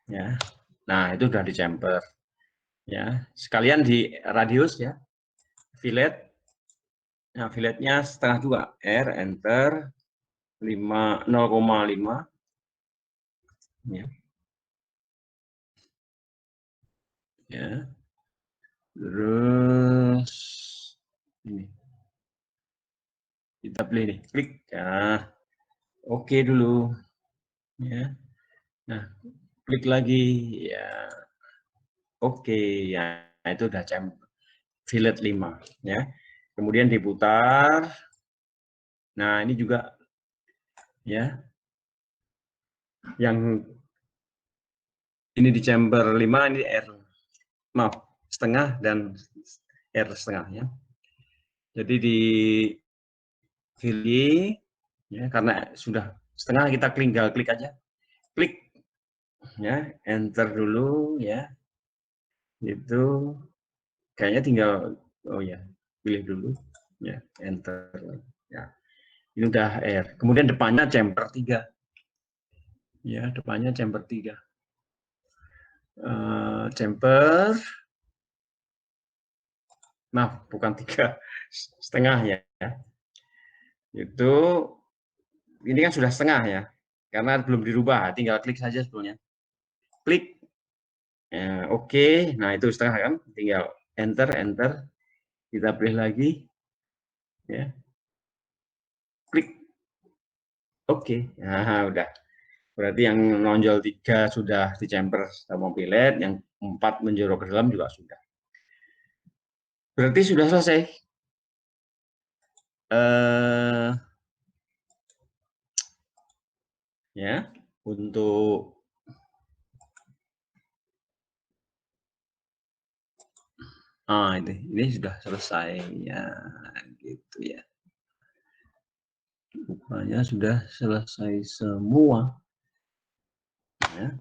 Ya. Nah, itu udah di chamber. Ya, sekalian di radius ya. Fillet. Nah, filletnya setengah 2. R enter 0,5 ya. Ya. Terus ini kita pilih nih, klik ya. Oke dulu ya. Nah, klik lagi ya. Oke ya. Nah, itu udah fillet 5 ya. Kemudian diputar. Nah, ini juga ya. Yang ini di chamber 5, ini R. Maaf, setengah dan R setengah ya. Jadi di pilih ya, karena sudah setengah kita tinggal klik aja. Klik ya, enter dulu ya. Itu kayaknya tinggal, oh ya, pilih dulu ya, enter ya. Ini udah R. Kemudian depannya chamber 3 ya, depannya chamber 3. Chamber, maaf bukan 3, setengah ya. Itu ini kan sudah setengah ya, karena belum dirubah, tinggal klik saja sebetulnya. Klik, oke. Nah itu setengah kan, tinggal enter, kita pilih lagi, ya, klik, oke. Nah udah, berarti yang nonjol 3 sudah di chamber sama fillet, yang 4 menjorok ke dalam juga sudah. Berarti sudah selesai. Ya, untuk ini sudah selesai ya, gitu ya. Rupanya sudah selesai semua. Ya.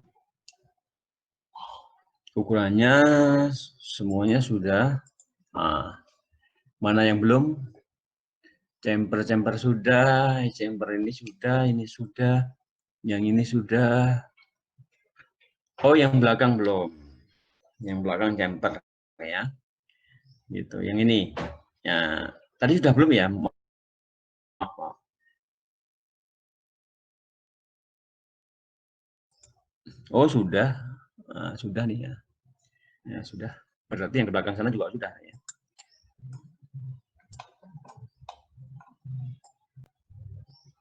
Ukurannya semuanya sudah. Nah, mana yang belum? Chamber sudah, chamber ini sudah, yang ini sudah. Oh, yang belakang belum. Yang belakang chamber ya. Gitu. Yang ini. Ya, tadi sudah belum ya? Maaf, maaf. Oh, sudah. Nah, sudah nih ya. Ya, sudah. Berarti yang di belakang sana juga sudah ya.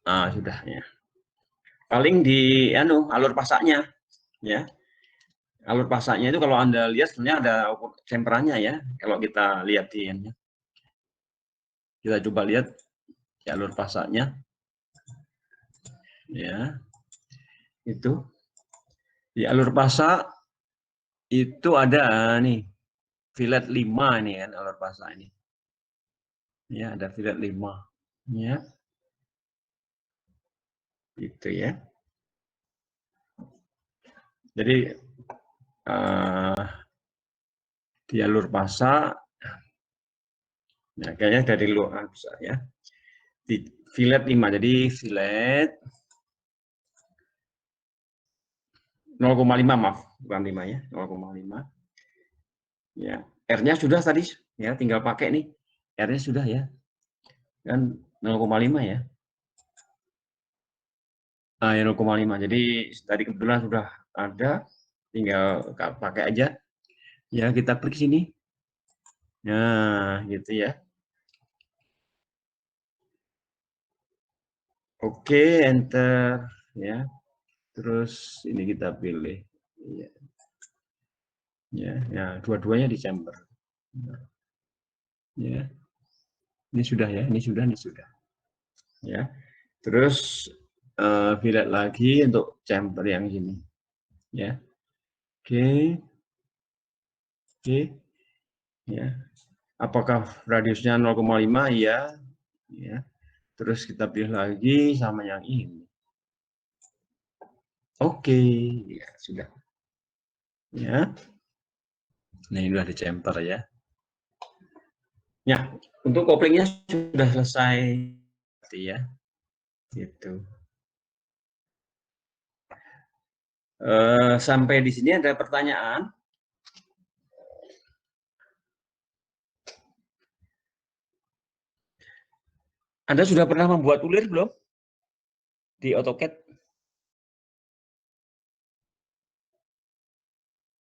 Nah, sudah ya. Paling di alur pasaknya ya. Alur pasaknya itu kalau Anda lihat sebenarnya ada temperannya ya. Kalau kita lihat di ini. Kita coba lihat di alur pasaknya ya. Itu di alur pasak itu ada nih fillet 5 nih kan alur pasak ini. Ya, ada fillet 5. Ya, itu ya. Jadi di alur pasak, nah, kayaknya dari luar bisa ya. Di fillet 5, jadi fillet 0,5 maaf, bukan 5 ya, 0,5. Ya, R-nya sudah tadi ya, tinggal pakai nih. R-nya sudah ya. Kan 0,5 ya. Nah, ya 0,5. Jadi tadi kebetulan sudah ada, tinggal pakai aja. Ya, kita klik sini. Nah, gitu ya. Oke, enter ya. Terus ini kita pilih. Ya, ya, dua-duanya di chamber. Ya, ini sudah ya, ini sudah, ini sudah. Ya, terus fillet lagi untuk chamber yang ini. Ya, oke, oke, ya. Apakah radiusnya 0,5? Ya, ya. Terus kita pilih lagi sama yang ini. Oke, ya sudah. Ya, nah ini sudah di chamber ya. Ya, untuk koplingnya sudah selesai ya. Gitu. Sampai di sini ada pertanyaan? Anda sudah pernah membuat ulir belum di AutoCAD?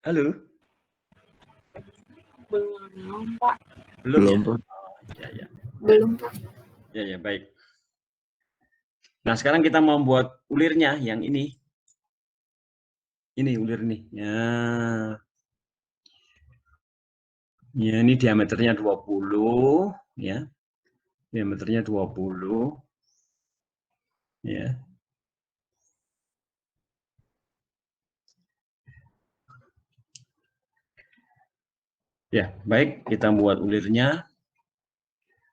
Halo? Belum, Pak. Belum ya? Pak. Ya, ya. Belum, Pak. Ya, ya, baik. Nah, sekarang kita mau buat ulirnya yang ini. Ini ulir nih. Ya. Ya, ini diameternya 20 ya. Diameternya 20 ya. Ya, baik, kita buat ulirnya.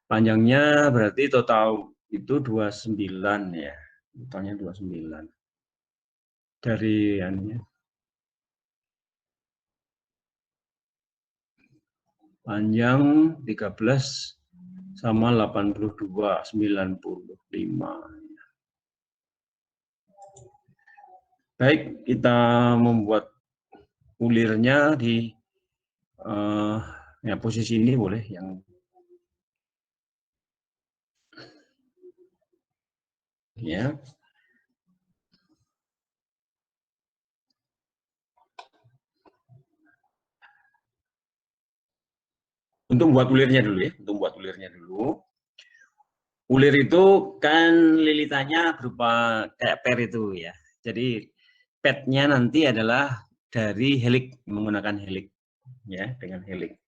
Panjangnya berarti total itu 29 ya. Totalnya 29. Dari anunya. Panjang 13 sama 82, 95. Baik, kita membuat ulirnya di ya posisi ini boleh yang ya. Untuk buat ulirnya dulu ya, untuk buat ulirnya dulu. Ulir itu kan lilitannya berupa kayak per itu ya. Jadi petnya nanti adalah dari helik, menggunakan helik ya, dengan helik.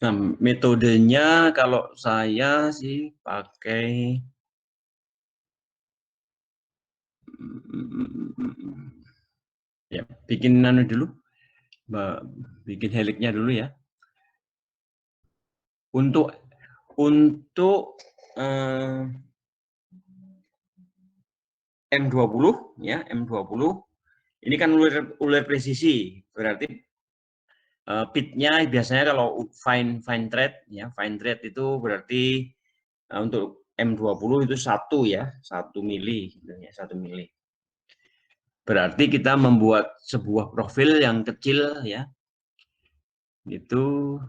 Nah, metodenya kalau saya sih pakai ya, bikin nano dulu, bikin heliknya dulu ya. Untuk M20 ya, M20 ini kan ulir presisi, berarti pitnya biasanya kalau fine thread ya, fine thread itu berarti untuk M20 itu 1 ya, 1 mili gitu ya, 1 mili. Berarti kita membuat sebuah profil yang kecil ya. Itu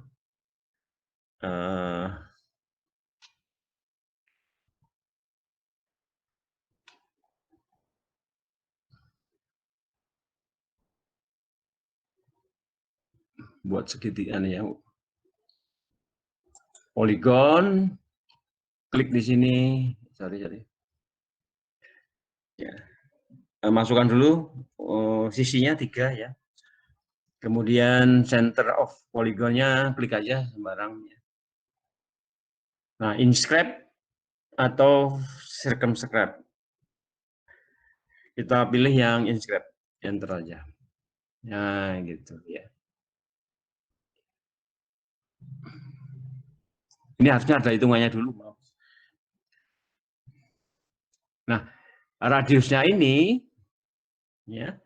buat segitiga ya. Poligon, klik di sini. Sorry. Ya. Masukkan dulu sisinya 3 ya. Kemudian center of poligonnya klik aja sembarang. Nah, inscribe atau circumscribe. Kita pilih yang inscribe, enter aja. Nah, gitu ya. Ini harusnya ada hitungannya dulu. Nah, radiusnya ini, ya,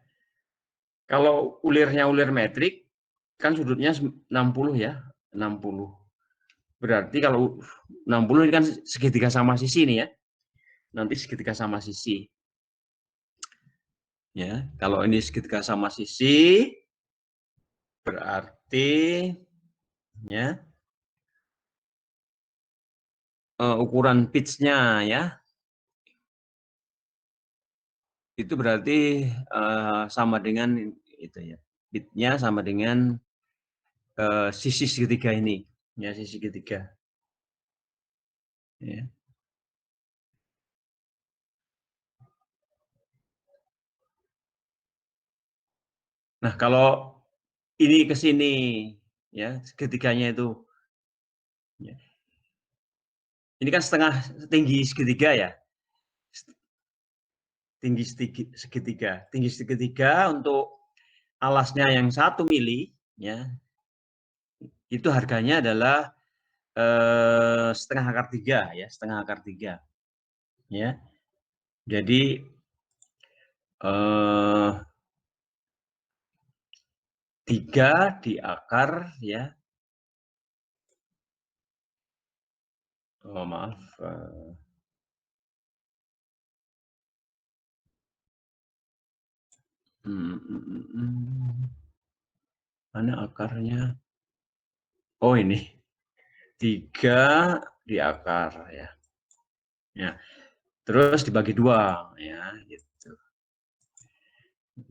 kalau ulirnya ulir metrik, kan sudutnya 60 ya, 60. Berarti kalau 60 ini kan segitiga sama sisi nih ya. Nanti segitiga sama sisi. Ya, kalau ini segitiga sama sisi, berarti ya ukuran pitch-nya ya, itu berarti sama dengan itu ya, pitch-nya sama dengan sisi segitiga ini, ya sisi segitiga. Ya. Nah, kalau ini ke sini, ya segitiganya itu, ya. Ini kan setengah tinggi segitiga ya, tinggi segitiga untuk alasnya yang 1 mili, ya itu harganya adalah setengah akar 3 ya, setengah akar 3 ya. Jadi 3 di akar ya. Oh, maaf. Mana akarnya? Oh, ini 3 di akar ya. Ya. Terus dibagi 2 ya, gitu.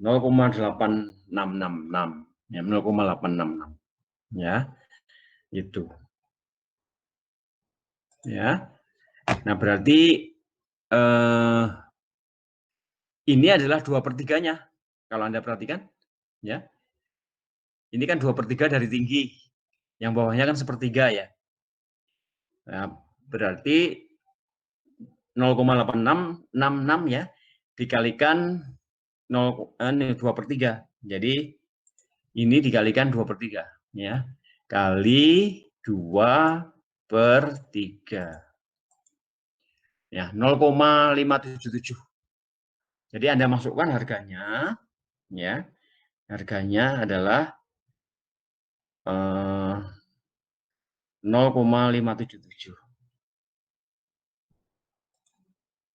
0,8666 ya, 0,866 ya. Itu. Ya. Nah, berarti ini adalah 2/3-nya. Kalau Anda perhatikan, ya. Ini kan 2/3 dari tinggi. Yang bawahnya kan 1/3 ya. Nah, berarti 0,8666 ya dikalikan 2/3. Jadi ini dikalikan 2/3 ya. Kali 2/3. Ya, 0,577. Jadi Anda masukkan harganya ya. Harganya adalah 0,577.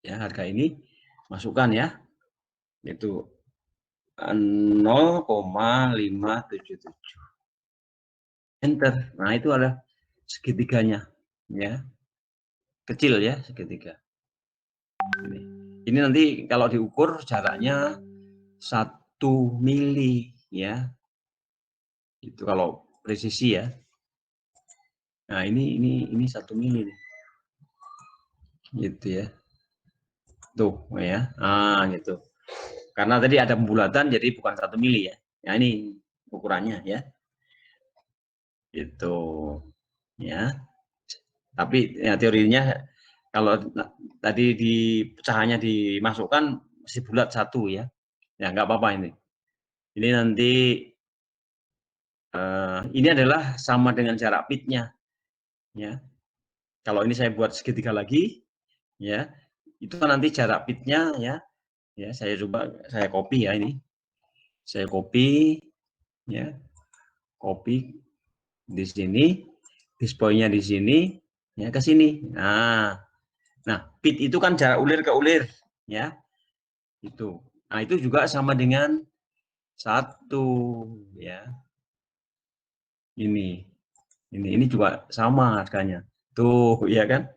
Ya, harga ini masukkan ya. Itu 0,577. Enter. Nah, itu ada segitiganya ya. Kecil ya segitiga. Ini nanti kalau diukur jaraknya 1 mili ya. Itu kalau presisi ya. Nah, ini 1 mili nih. Gitu ya. Tuh ya. Ah, gitu. Karena tadi ada pembulatan jadi bukan 1 mili ya. Nah, ini ukurannya ya. Itu ya. Tapi ya teorinya kalau tadi di pecahannya dimasukkan masih bulat 1 ya. Ya nggak apa-apa ini. Ini nanti ini adalah sama dengan jarak pitnya ya. Kalau ini saya buat segitiga lagi ya. Itu nanti jarak pitnya ya. Ya, saya copy ya ini. Saya copy ya. Copy di sini, display-nya di sini ya ke sini. Nah, pit itu kan jarak ulir ke ulir ya. Itu. Nah, itu juga sama dengan 1 ya. Ini juga sama harganya. Tuh, ya kan?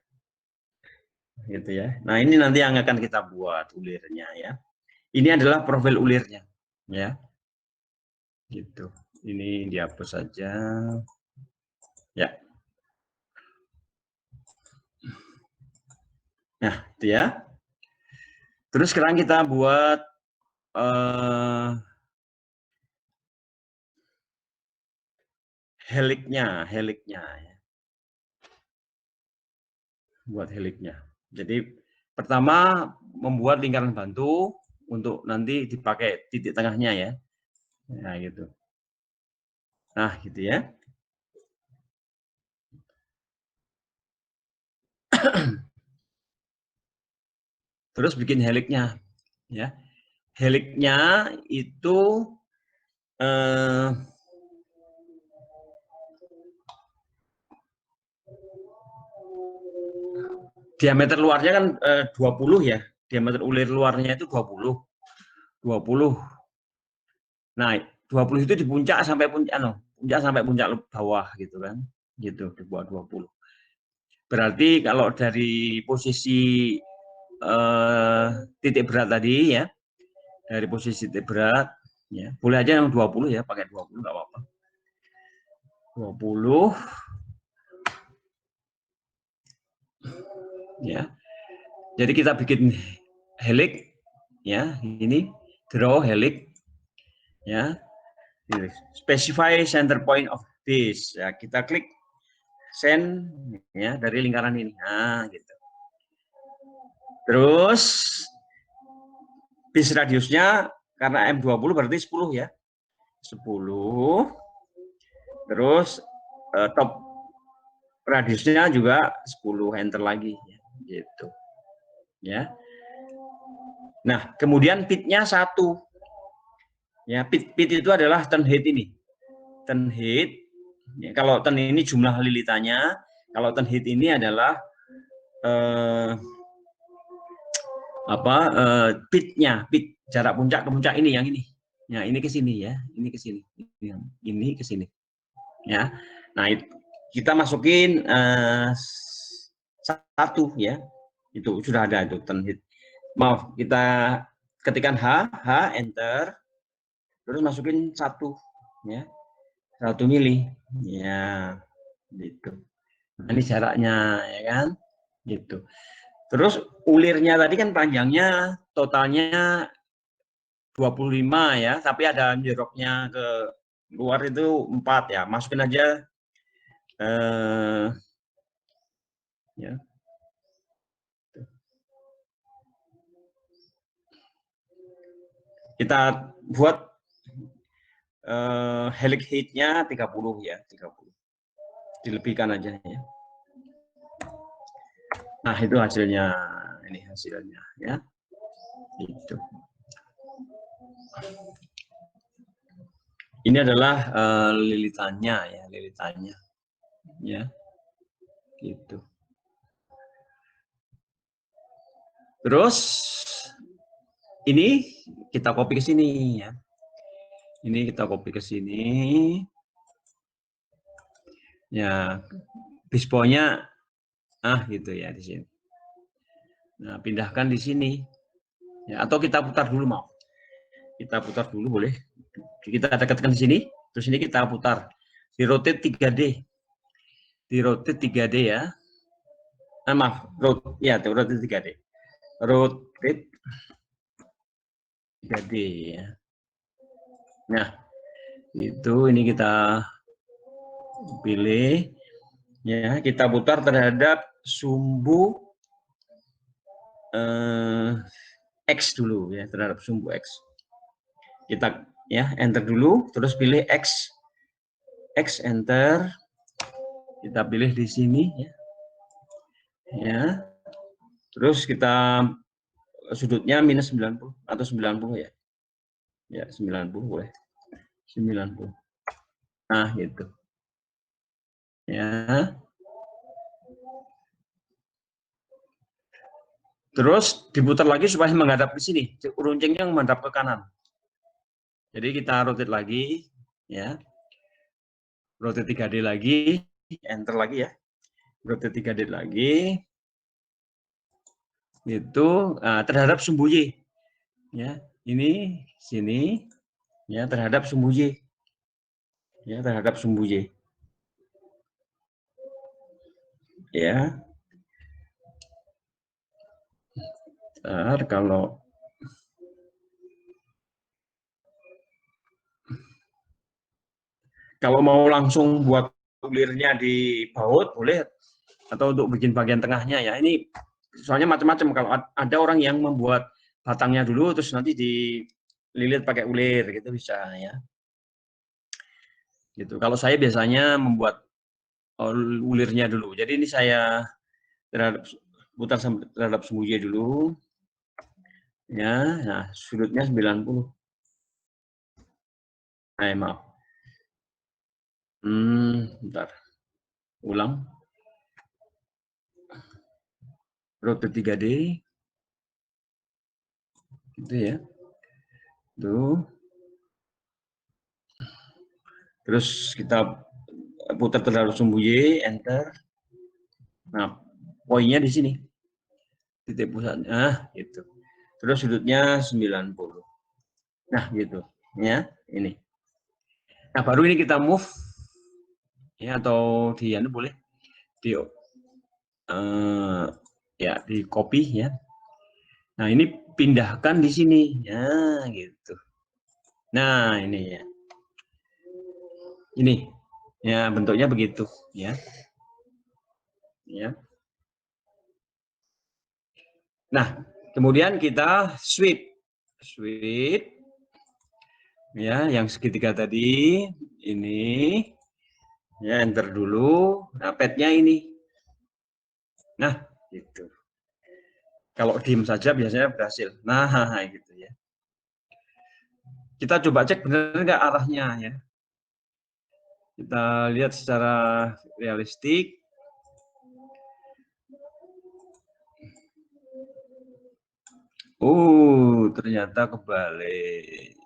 Gitu ya. Nah, ini nanti yang akan kita buat ulirnya ya. Ini adalah profil ulirnya ya. Gitu. Ini dihapus saja. Ya. Nah, itu ya. Terus sekarang kita buat heliknya ya. Buat heliknya. Jadi pertama membuat lingkaran bantu untuk nanti dipakai titik tengahnya ya. Nah, gitu. Nah, gitu ya. Terus bikin heliknya ya. Heliknya itu diameter luarnya kan 20 ya. Diameter ulir luarnya itu 20. 20. Nah, 20 itu di puncak sampai puncak puncak bawah gitu kan. Gitu, dibuat 20. Berarti kalau dari posisi titik berat tadi ya, dari posisi titik berat ya, boleh aja yang 20 ya, pakai 20 nggak apa-apa. 20 ya. Jadi kita bikin helik ya, ini draw helik ya. Specify center point of this. Ya, kita klik send ya dari lingkaran ini. Nah, gitu. Terus base radiusnya karena M20 berarti 10 ya. 10. Terus top radiusnya juga 10, enter lagi ya. Gitu. Ya. Nah, kemudian pitnya 1. Ya, pit itu adalah turn head ini. Turn head. Ya, kalau turn ini jumlah lilitannya, kalau turn head ini adalah pitnya, pit jarak puncak ke puncak ini yang ini. Ya, ini ke sini ya, ini ke sini. Ini ke sini. Ya. Nah, kita masukin 1 ya. Itu sudah ada itu turn head. Maaf, kita ketikkan H, enter. Terus masukin 1 ya. 1 mili. Ya, gitu. Nah, ini jaraknya ya kan? Gitu. Terus ulirnya tadi kan panjangnya totalnya 25 ya, tapi ada jeroknya ke luar itu 4 ya. Masukin aja ya. Kita buat helix height-nya 30 ya, 30. Dilebihkan aja ya. Nah, itu hasilnya. Ini hasilnya ya. Itu. Ini adalah lilitannya ya, lilitannya. Ya. Gitu. Terus ini kita copy ke sini ya. Ini kita copy ke sini. Ya, bisponya gitu ya di sini. Nah, pindahkan di sini. Ya, atau kita putar dulu mau. Kita putar dulu boleh. Kita dekatkan di sini, terus ini kita putar. Di rotate 3D. Di rotate 3D ya. Maaf, rotate 3D. Rotate 3D ya. Nah, itu ini kita pilih ya, kita putar terhadap sumbu X dulu ya, terhadap sumbu X. Kita ya enter dulu, terus pilih X, enter. Kita pilih di sini ya. Ya. Terus kita sudutnya minus 90 atau 90 ya. Ya, 90 boleh. 90. Nah, gitu. Ya. Terus diputar lagi supaya menghadap ke sini, runcingnya menghadap ke kanan. Jadi kita rotate lagi, ya. Rotate 3D lagi, enter lagi ya. Rotate 3D lagi. Itu terhadap sumbu Y. Ya, ini sini ya terhadap sumbu Y. Ya, terhadap sumbu Y. Ya. Ntar kalau mau langsung buat ulirnya di baut boleh, atau untuk bikin bagian tengahnya ya. Ini soalnya macam-macam. Kalau ada orang yang membuat batangnya dulu terus nanti dililit pakai ulir gitu bisa ya. Gitu. Kalau saya biasanya membuat ulirnya dulu. Jadi ini saya putar terhadap sumbunya dulu. Ya, nah sudutnya 90. Maaf. Bentar. Ulang. Rotate 3D. Gitu ya. Tuh. Terus kita putar terhadap sumbu Y, enter. Nah, poinnya di sini. Titik pusatnya, gitu. Terus sudutnya 90. Nah, gitu. Ya, ini. Nah, baru ini kita move. Ya, atau di anu boleh. Di ya, di copy ya. Nah, ini pindahkan di sini. Ya, gitu. Nah, ini ya. Ini. Ya, bentuknya begitu, ya. Ya. Nah, kemudian kita sweep. Sweep. Ya, yang segitiga tadi ini. Ya, enter dulu. Nah, pad-nya ini. Nah, gitu. Kalau diem saja biasanya berhasil. Nah, gitu ya. Kita coba cek benar nggak arahnya ya. Kita lihat secara realistik. Ternyata kebalik.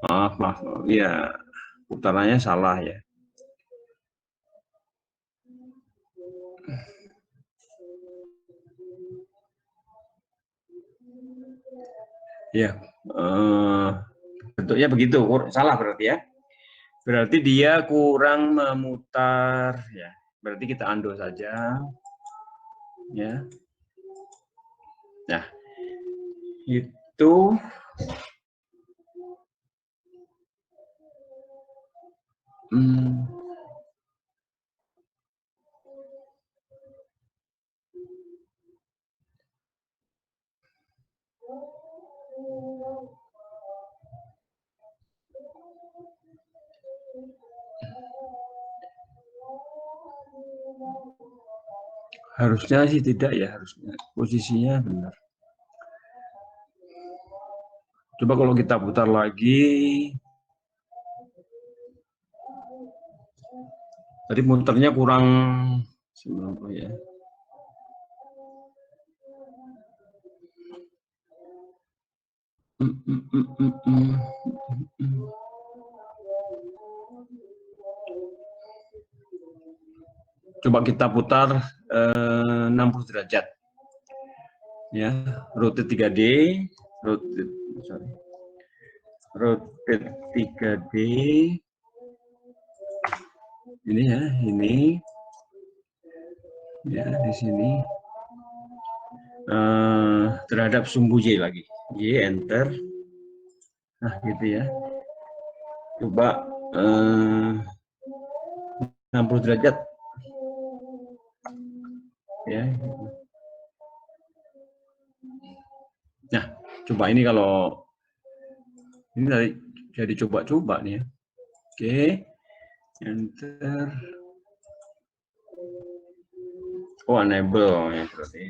Maaf. Ya, putarannya salah ya. Ya, bentuknya begitu. Salah berarti ya. Berarti dia kurang memutar ya. Berarti kita undo saja. Ya. Nah, itu harusnya sih tidak ya, harusnya posisinya benar. Coba kalau kita putar lagi. Tadi muternya kurang 90 ya. Coba kita putar 60 derajat. Ya, rotate 3D, rotate 3D. Ini ya, ini. Ya, di sini. Terhadap sumbu Y lagi. Y, enter. Nah, gitu ya. Coba 60 derajat. Ya. Nah, coba ini kalau ini dari jadi coba-coba nih ya. Oke. Enter. Oh, enable ya berarti.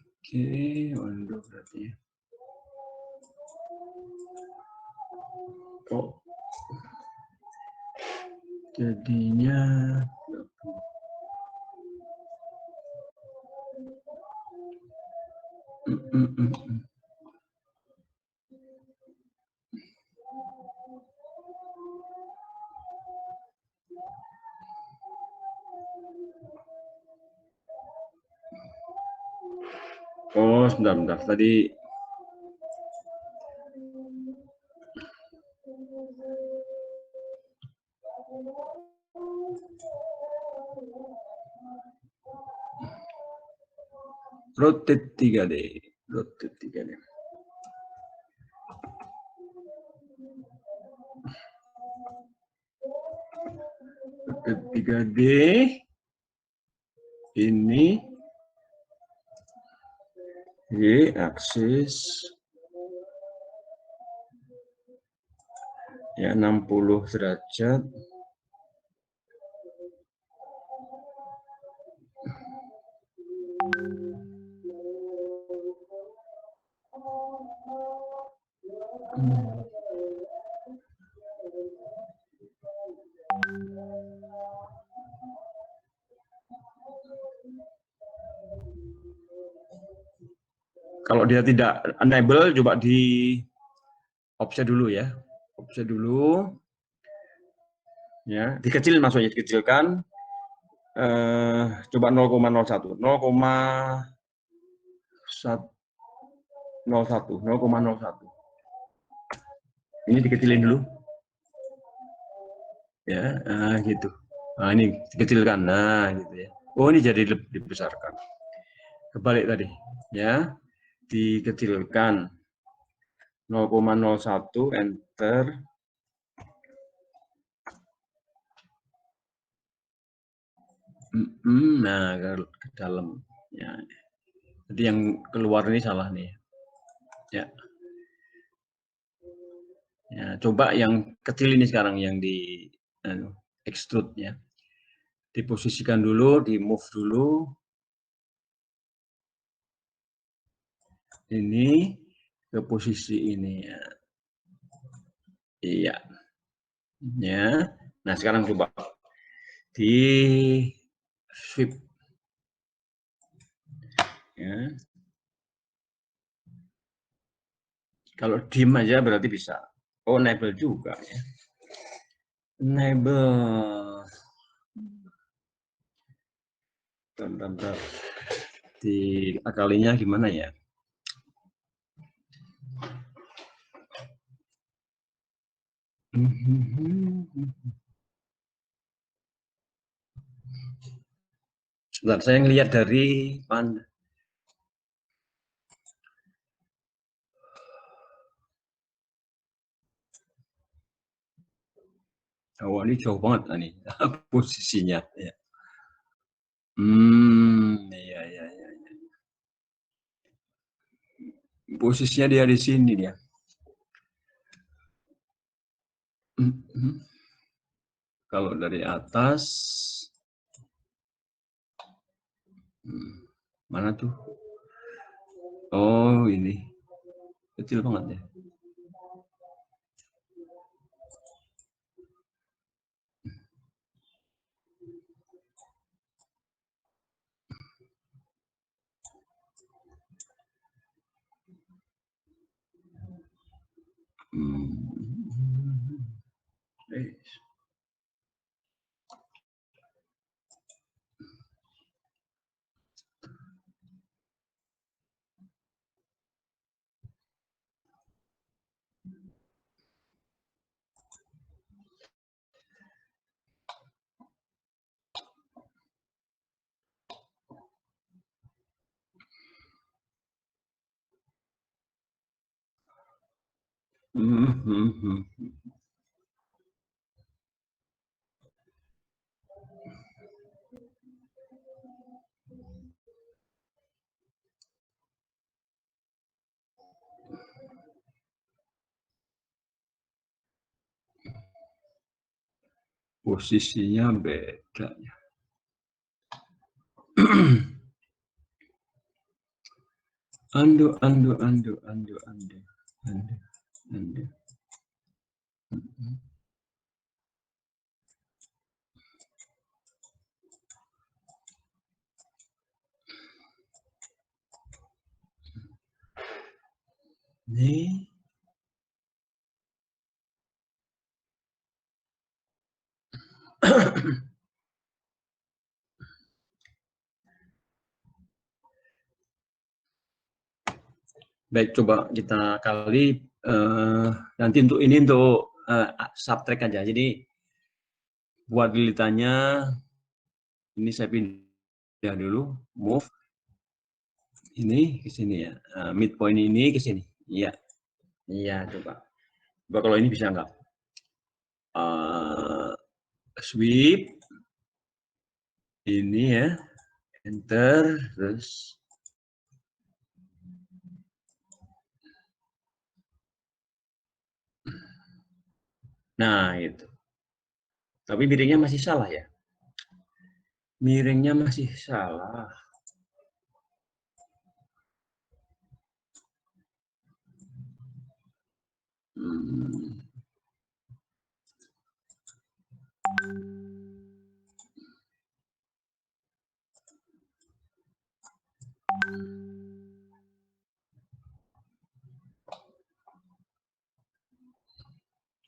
Oke, undo berarti ya. kok jadinya oh sebentar tadi rotate 3D rotate 3D rotate 3D ini Y aksis ya 60 derajat kalau dia tidak enable coba di offset dulu ya, offset dulu ya, dikecilin maksudnya, dikecilkan coba 0,01 0,01 ini dikecilin dulu ya, gitu. Nah ini dikecilkan, nah gitu ya. Oh ini jadi lebih dibesarkan, kebalik tadi ya, dikecilkan 0,01 enter. Nah ke dalam ya, jadi yang keluar ini salah nih ya. Ya, coba yang kecil ini sekarang yang di extrude ya. Diposisikan dulu, di move dulu. Ini ke posisi ini ya. Iya. Ya. Nah, sekarang coba di sweep. Ya. Kalau diem aja berarti bisa. Oh, enable juga ya. Enable. Bentar. Di akalinya gimana ya? Sebentar, saya ngelihat dari mana? Oh, ini jauh banget nih posisinya. Ya. Iya. Posisinya dia di sini dia. Kalau dari atas, mana tuh? Oh ini, kecil banget ya. Posisinya beda ya. Undo. Ini baik, coba kita kali nanti untuk ini untuk subtract aja. Jadi buat lilitannya ini saya pindah dulu, move ini ke sini ya, midpoint ini ke sini. Iya, iya coba. Coba kalau ini bisa nggak? Sweep ini ya, enter, terus nah itu. Tapi miringnya masih salah ya. Miringnya masih salah.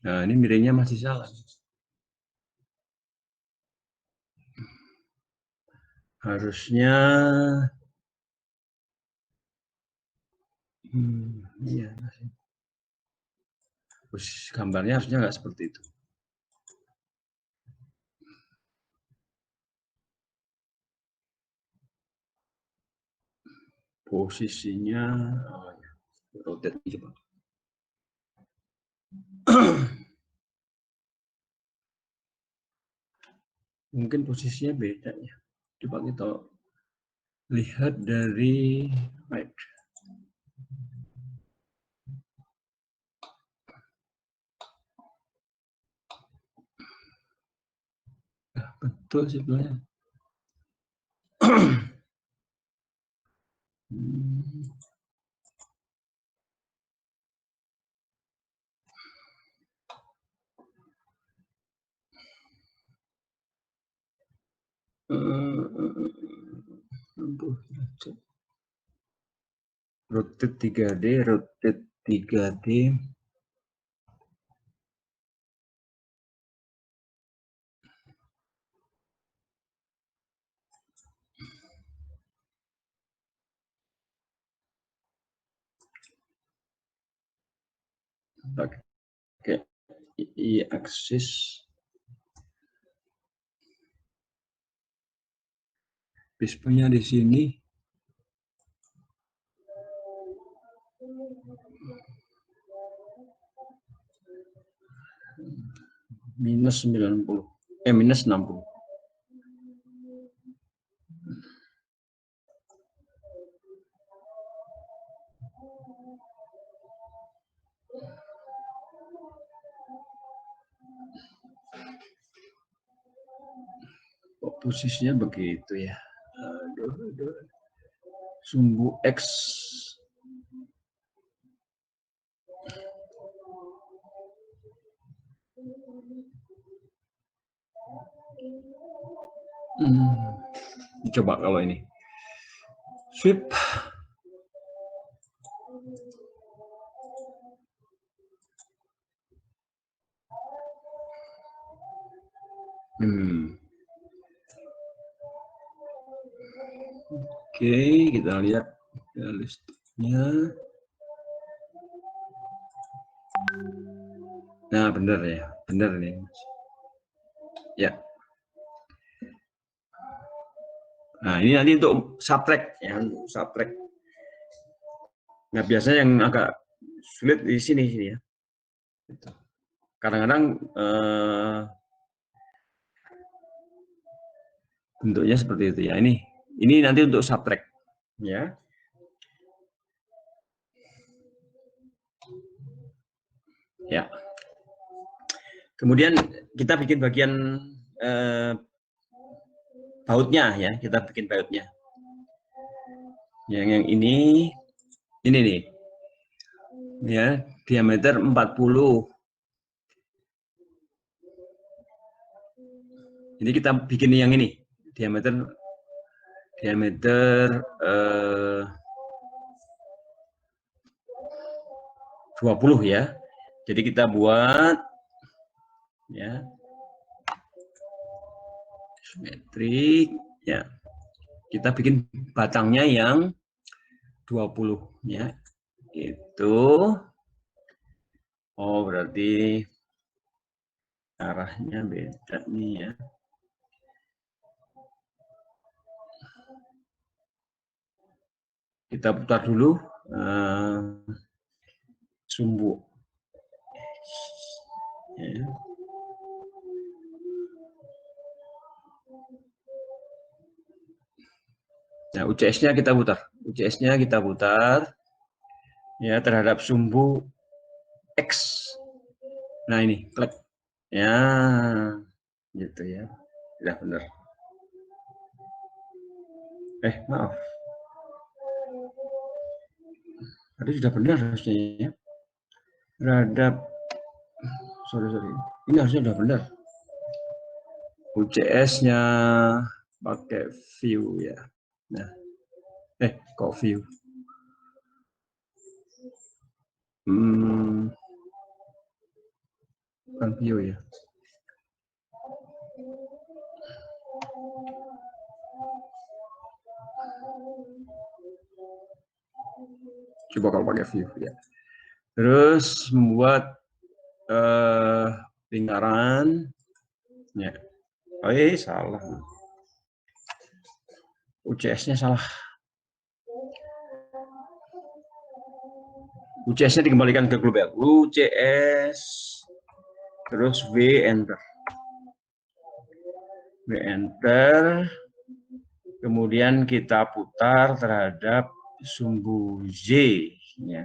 Nah, ini miringnya masih salah. Harusnya iya. Posisi gambarnya harusnya nggak seperti itu. Posisinya rotate coba. Mungkin posisinya beda ya. Coba kita lihat dari right. Betul sebenarnya. Rotate 3D, rotate 3D. Pakai y-axis. Pispunya di sini. Minus 90. Minus 60. Oh, posisinya begitu ya. Aduh. Sumbu X. Coba kalau ini. Sweep. Oke, kita lihat listnya. Nah, benar ya. Benar nih. Ya. Nah, ini nanti untuk subtract ya, untuk subtract. Nah, biasanya yang agak sulit di sini ya. Kadang-kadang bentuknya seperti itu ya. Ini nanti untuk subtract ya. Ya. Kemudian kita bikin bagian bautnya ya, kita bikin bautnya. Yang ini nih. Ya, diameter 40. Ini kita bikin yang ini, diameter 20 ya. Jadi kita buat ya simetrik ya. Kita bikin batangnya yang 20 ya. Itu oh berarti arahnya beda nih ya. Kita putar dulu sumbu ya. Nah, UCS-nya kita putar. UCS-nya kita putar ya terhadap sumbu X. Nah, ini klik. Ya, gitu ya. Sudah benar. Maaf. Tadi sudah benar harusnya ya. Terhadap sorry. Ini harusnya sudah benar. UCS-nya pakai view ya. Nah, kok view? Bukan view ya. Coba kalau pakai view ya. Terus membuat lingkaran ya. Salah. UCS-nya salah. UCS-nya dikembalikan ke global. UCS terus V enter. V enter. Kemudian kita putar terhadap sumbu Z ya.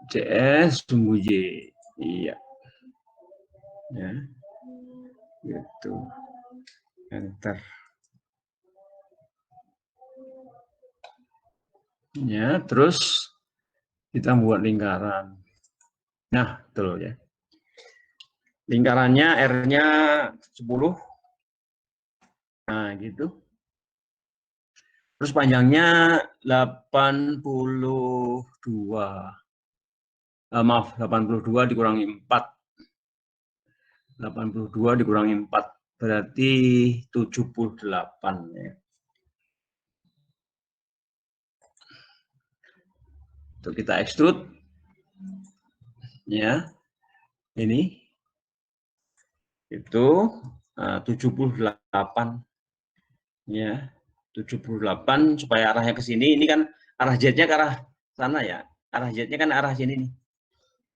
CS sumbu Y. Iya. Ya. Gitu. Enter. Ya, terus kita buat lingkaran. Nah, betul ya. Lingkarannya R-nya 10. Nah, gitu. Terus panjangnya 82. Maaf, 82 dikurangi 4. 82 dikurangi 4 berarti 78 ya. Itu kita extrude ya. Ini itu 78 ya. 78 supaya arahnya ke sini. Ini kan arah Z-nya ke arah sana ya. Arah Z-nya kan arah sini nih.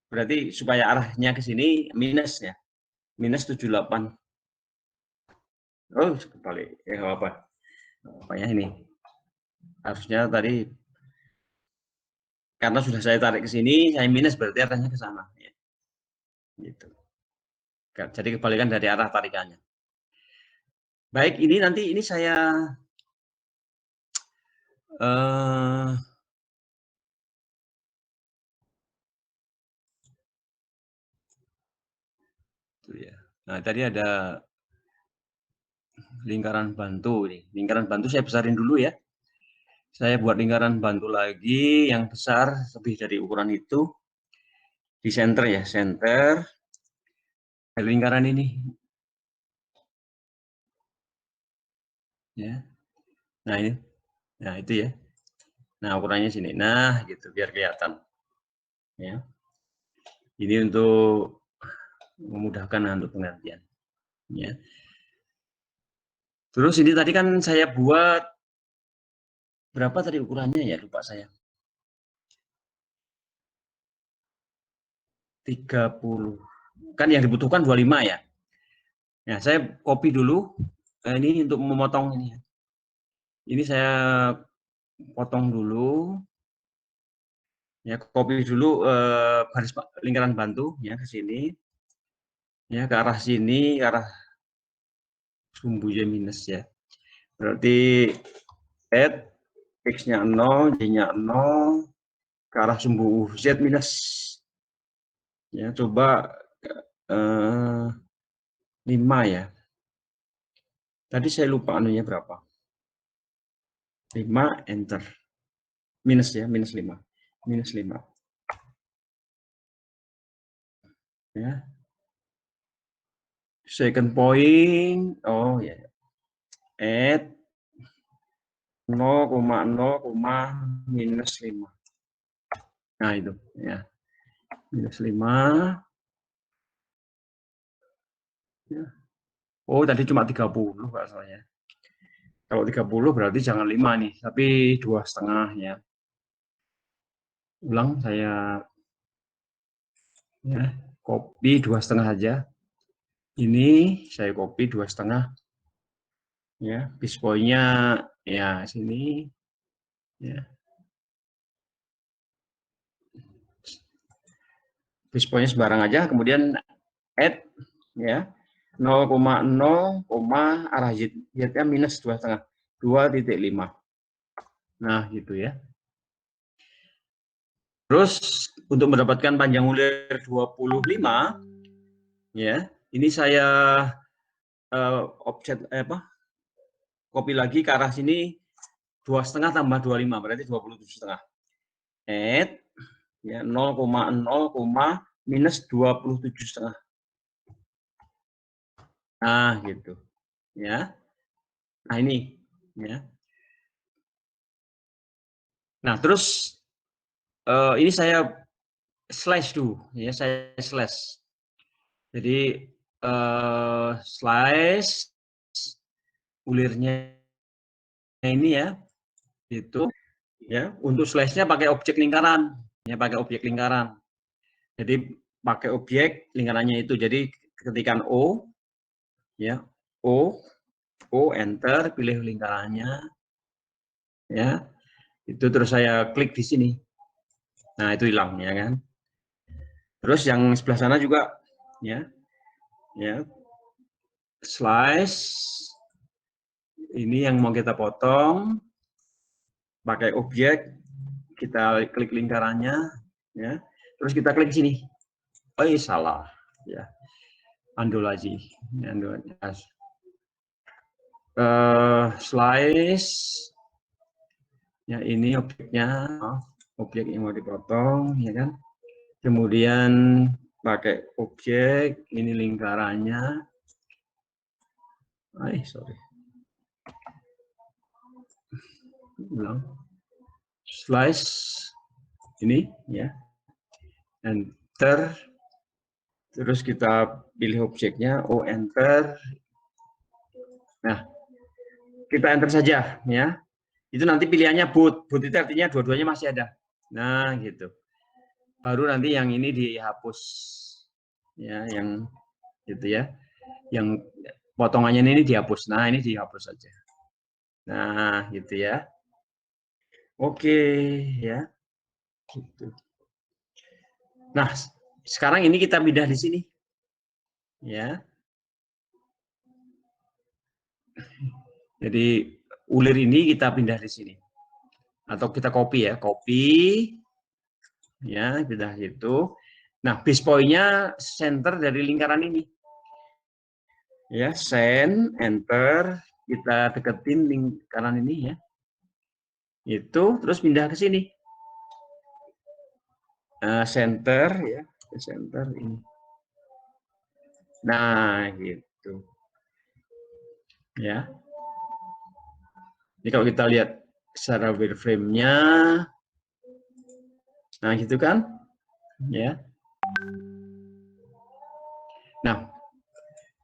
Berarti supaya arahnya ke sini minus ya. Minus 78. Oh, kebalik. Apa? Apanya ini? Harusnya tadi karena sudah saya tarik ke sini, saya minus berarti arahnya ke sana ya. Gitu. Jadi kebalikan dari arah tarikannya. Baik, ini nanti ini saya ya. Nah, tadi ada lingkaran bantu nih. Lingkaran bantu saya besarin dulu ya. Saya buat lingkaran bantu lagi yang besar lebih dari ukuran itu. Di center ya, center. Lingkaran ini. Ya. Nah, ini. Nah, itu ya. Nah, ukurannya sini. Nah, gitu biar kelihatan. Ya. Ini untuk memudahkan untuk pengertian. Ya. Terus ini tadi kan saya buat berapa tadi ukurannya ya, lupa saya. 30. Kan yang dibutuhkan 25 ya. Nah, saya copy dulu. Ini untuk memotong ini. Ini saya potong dulu. Ya, copy dulu garis lingkaran bantu ya ke sini. Ya, ke arah sini, ke arah sumbu Y minus ya. Berarti add X-nya 0, Y-nya 0, ke arah sumbu Z minus. Ya, coba 5 ya. Tadi saya lupa anunya berapa. 5 enter. Minus ya, minus 5. Minus 5. Ya. Second point, oh ya. Add 0,0, minus 5. Nah, itu ya. Minus 5. Ya. Oh, tadi cuma 30 Pak saya. Kalau 30 berarti jangan 5 nih, tapi 2,5 ya. Ulang saya ya, copy 2,5 aja. Ini saya copy 2,5 ya. Base point-nya ya sini ya. Base point-nya sembarang aja, kemudian add ya 0,0, arah z-nya minus 2,5, 2,5. Nah, gitu ya. Terus untuk mendapatkan panjang ulir 25 ya, ini saya offset copy lagi ke arah sini 2,5 tambah 25 berarti 27,5. Add ya 0,0, minus 27,5. Nah, gitu. Ya. Nah, ini ya. Nah, terus ini saya slash dulu ya, saya slash. Jadi slash ulirnya ini ya, itu ya. Untuk slash-nya pakai objek lingkaran, ya pakai objek lingkaran. Jadi pakai objek lingkarannya itu. Jadi ketikan O ya, O enter, pilih lingkarannya ya. Itu terus saya klik di sini. Nah, itu hilang ya kan. Terus yang sebelah sana juga ya. Ya. Slice ini yang mau kita potong pakai objek, kita klik lingkarannya ya. Terus kita klik sini. Oh, salah ya. Undo lagi. Undo. Slice ya, ini objeknya, objek yang mau dipotong ya kan. Kemudian pakai objek, ini lingkarannya. Sorry. Ulang. Slice ini ya. Enter. Terus kita pilih objeknya, O enter. Nah, kita enter saja ya. Itu nanti pilihannya boot. Boot itu artinya dua-duanya masih ada. Nah, gitu. Baru nanti yang ini dihapus. Ya, yang gitu ya. Yang potongannya ini dihapus. Nah, ini dihapus saja. Nah, gitu ya. Oke, ya. Gitu. Nah, sekarang ini kita pindah di sini. Ya. Jadi ulir ini kita pindah di sini. Atau kita copy ya, copy. Ya, pindah gitu. Nah, base point-nya center dari lingkaran ini. Ya, send, enter, kita deketin lingkaran ini ya. Itu terus pindah ke sini. Center ya, center ini. Nah, gitu. Ya. Ini kalau kita lihat secara wireframe-nya, nah gitu kan, ya. Nah,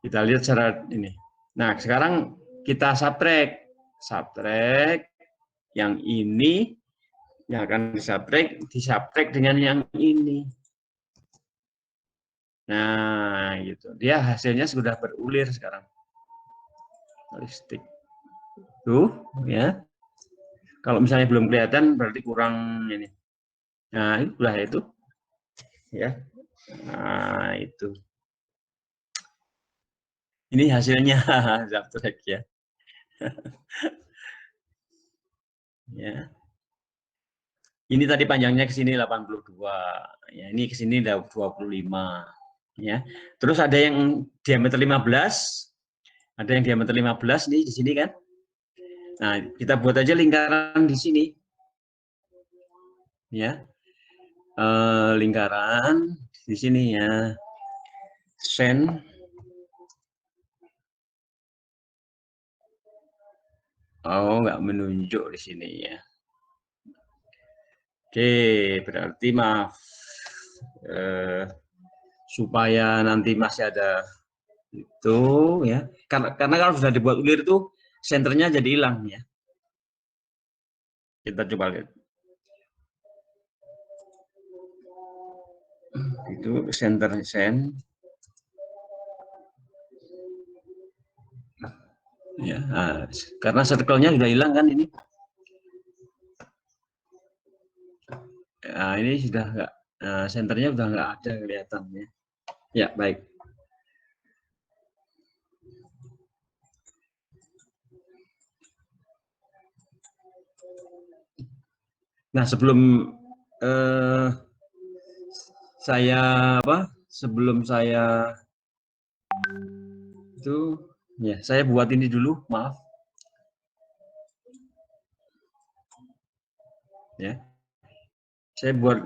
kita lihat secara ini. Nah, sekarang kita subtract yang ini yang akan disubtract dengan yang ini. Nah, gitu. Dia hasilnya sudah berulir sekarang. Listik. Tuh, ya. Kalau misalnya belum kelihatan berarti kurang ini. Nah, itulah itu. Ya. Nah, itu. Ini hasilnya subtract ya. Ya. Ini tadi panjangnya ke sini 82. Ya, ini ke sini 25. Ya. Terus ada yang diameter 15, ada yang diameter 15 nih di sini kan. Nah, kita buat aja lingkaran di sini. Ya. Lingkaran di sini ya. Sen. Oh, nggak menunjuk di sini ya. Oke, berarti maaf. Supaya nanti masih ada itu ya. Karena kalau sudah dibuat ulir itu senternya jadi hilang ya. Kita coba lihat. Itu center sen. Ya, nah, karena circle-nya sudah hilang kan ini. Nah, ini sudah enggak, senternya sudah enggak ada kelihatannya. Ya, baik. Nah, sebelum sebelum saya itu ya, saya buat ini dulu, maaf. Ya. Saya buat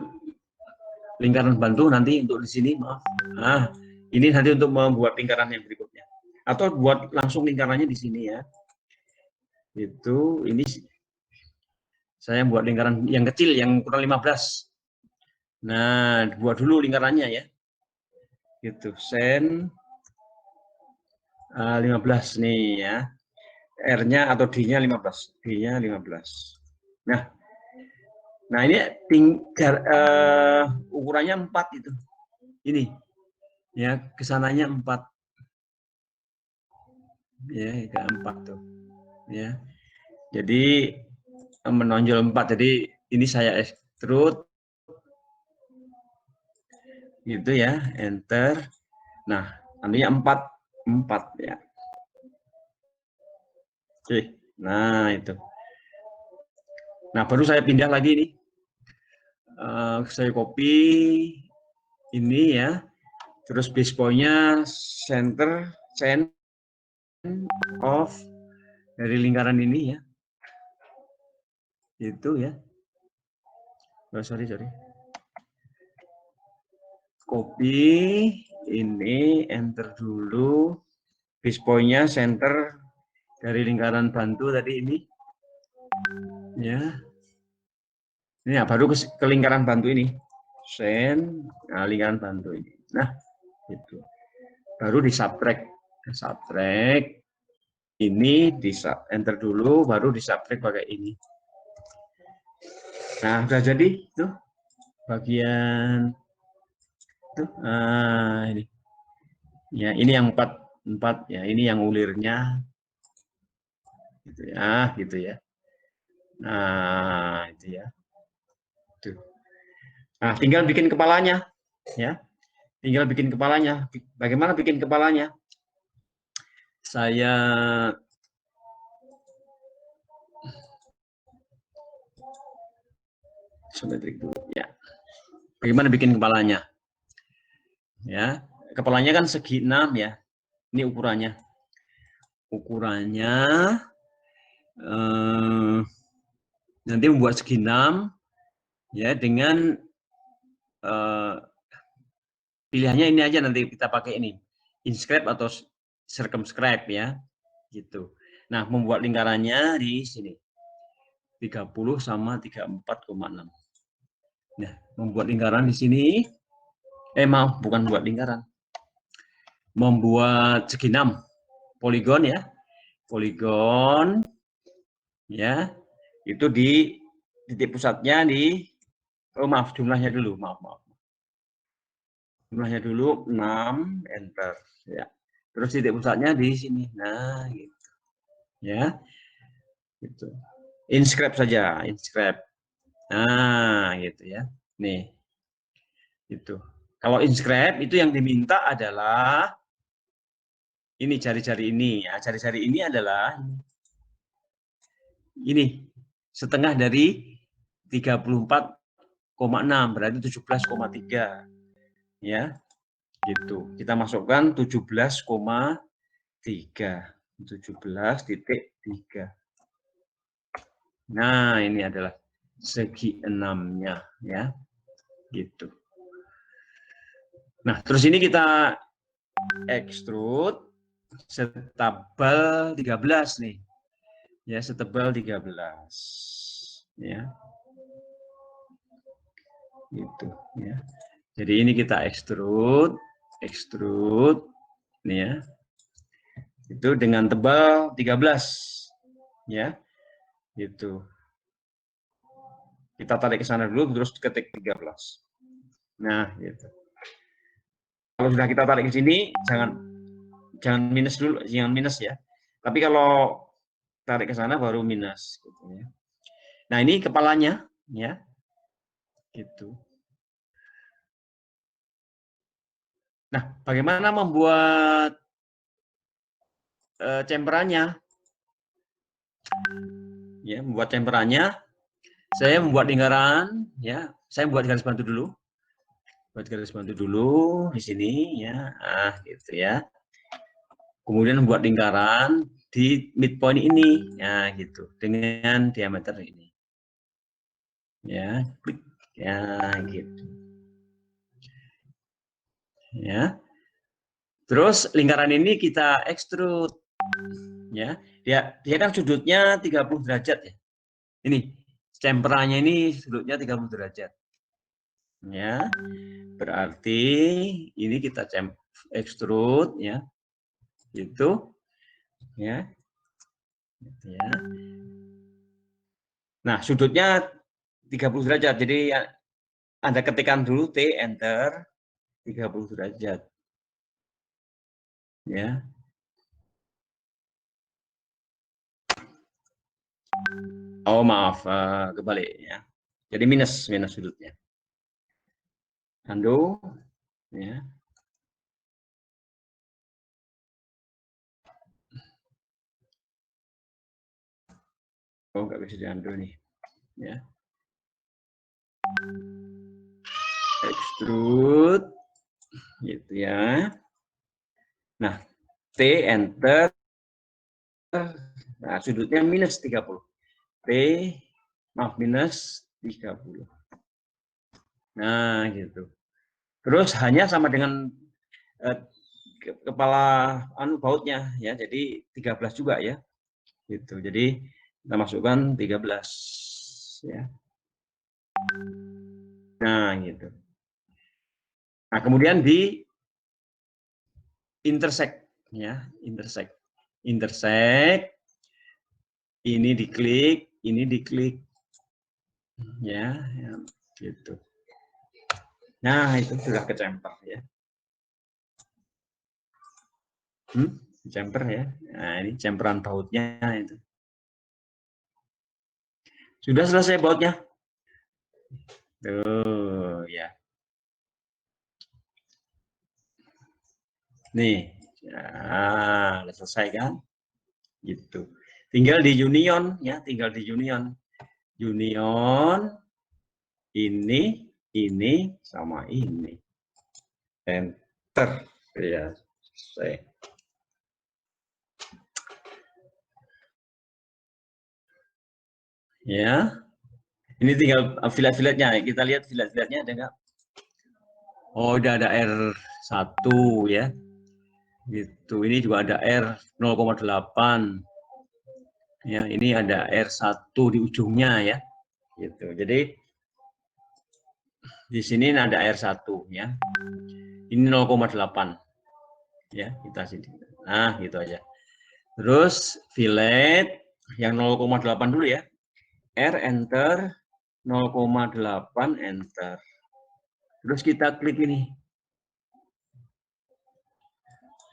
lingkaran bantu nanti untuk di sini, maaf. Nah, ini nanti untuk membuat lingkaran yang berikutnya. Atau buat langsung lingkarannya di sini ya. Itu ini saya buat lingkaran yang kecil yang ukuran 15. Nah, buat dulu lingkarannya ya. Gitu, sen 15 nih ya. R-nya atau D-nya 15. D-nya 15. Nah ini ukurannya 4 itu. Ini ya, kesananya 4. Ya, ke 4 tuh. Ya. Jadi menonjol 4. Jadi ini saya extrude gitu ya, enter. Nah, nantinya 4 ya. Oke. Nah, itu. Nah, baru saya pindah lagi nih. Saya copy ini ya. Terus base point-nya center of dari lingkaran ini ya. Itu ya. Oh, sorry. Copy ini, enter dulu. Base point-nya center dari lingkaran bantu tadi ini. Ya. Ini ya, baru ke lingkaran bantu ini. Nah, lingkaran bantu ini. Nah, itu. Baru disubtract. Subtract. Ini enter dulu, baru disubtract pakai ini. Nah, udah jadi tuh bagian tuh. Ini. Ya, ini yang 4 ya, ini yang ulirnya. Gitu ya, gitu ya. Nah, itu ya. Tuh. Nah, tinggal bikin kepalanya ya. Tinggal bikin kepalanya. Bagaimana bikin kepalanya? Saya simetrik dulu ya. Bagaimana bikin kepalanya? Ya, kepalanya kan segi 6 ya. Ini ukurannya. Ukurannya nanti membuat segi 6 ya, dengan pilihannya ini aja, nanti kita pakai ini, inscribe atau circumscribe ya, gitu. Nah, membuat lingkarannya di sini 30 sama 34,6. Nah, membuat lingkaran di sini, maaf, bukan buat lingkaran, membuat segi 6 poligon ya, poligon ya, itu di titik pusatnya di, maaf, jumlahnya dulu, maaf. Jumlahnya dulu 6, enter ya. Terus titik pusatnya di sini. Nah, gitu. Ya. Gitu. Inscribe saja, inscribe. Nah, gitu ya. Nih. Itu. Kalau inscribe itu yang diminta adalah ini, jari-jari ini. Ya, jari-jari ini adalah ini. Setengah dari 34,6, berarti 17,3. Ya. Gitu. Kita masukkan 17,3. 17,3. Nah, ini adalah segi 6-nya ya. Gitu. Nah, terus ini kita extrude setebal 13 nih. Ya, setebal 13. Ya. Gitu ya. Jadi ini kita extrude nih ya. Itu dengan tebal 13 ya. Gitu. Kita tarik ke sana dulu terus ketik 13. Nah, gitu. Kalau sudah kita tarik ke sini jangan minus dulu, jangan minus ya. Tapi kalau tarik ke sana baru minus gitu ya. Nah, ini kepalanya ya. Gitu. Nah, bagaimana membuat chamberannya? Ya, membuat chamberannya, saya membuat lingkaran, ya. Saya membuat garis bantu dulu. Buat garis bantu dulu di sini, ya. Ah, gitu ya. Kemudian membuat lingkaran di midpoint ini, ya, gitu. Dengan diameter ini, ya. Klik, ya, gitu. Ya. Terus lingkaran ini kita extrude, ya. Dia kan sudutnya 30 derajat ya. Ini chamberannya ini sudutnya 30 derajat. Ya. Berarti ini kita extrude ya. Itu ya. Gitu ya. Nah, sudutnya 30 derajat. Jadi Anda ketikkan dulu T enter 30 derajat. Ya. Oh, maaf, kebalik ya. Jadi minus sudutnya. Undo ya. Oh, nggak bisa di-undo nih. Ya. Extrude gitu ya. Nah, T enter. Nah, sudutnya minus 30. T maaf minus 30. Nah, gitu. Terus hanya sama dengan kepala bautnya ya. Jadi 13 juga ya. Gitu. Jadi kita masukkan 13 ya. Nah, gitu. Nah, kemudian di intersect ya, intersect. Intersect ini diklik, ini diklik. Ya, ya gitu. Nah, itu sudah kecemper ya. Chamber ya. Nah, ini camperan bautnya itu. Sudah selesai bautnya. Tuh, ya. Nih. Nah, udah selesai kan? Gitu. Tinggal di union ya, tinggal di union. Union ini sama ini. Enter. Ya, selesai. Ya. Ini tinggal filet-filetnya. Kita lihat filet-filetnya ada nggak? Oh, udah ada R1 ya. Gitu. Ini juga ada R0,8. Ya, ini ada R1 di ujungnya ya. Gitu. Jadi di sini ada R1 ya. Ini 0,8. Ya, kita sini. Nah, gitu aja. Terus fillet yang 0,8 dulu ya. R enter 0,8 enter. Terus kita klik ini.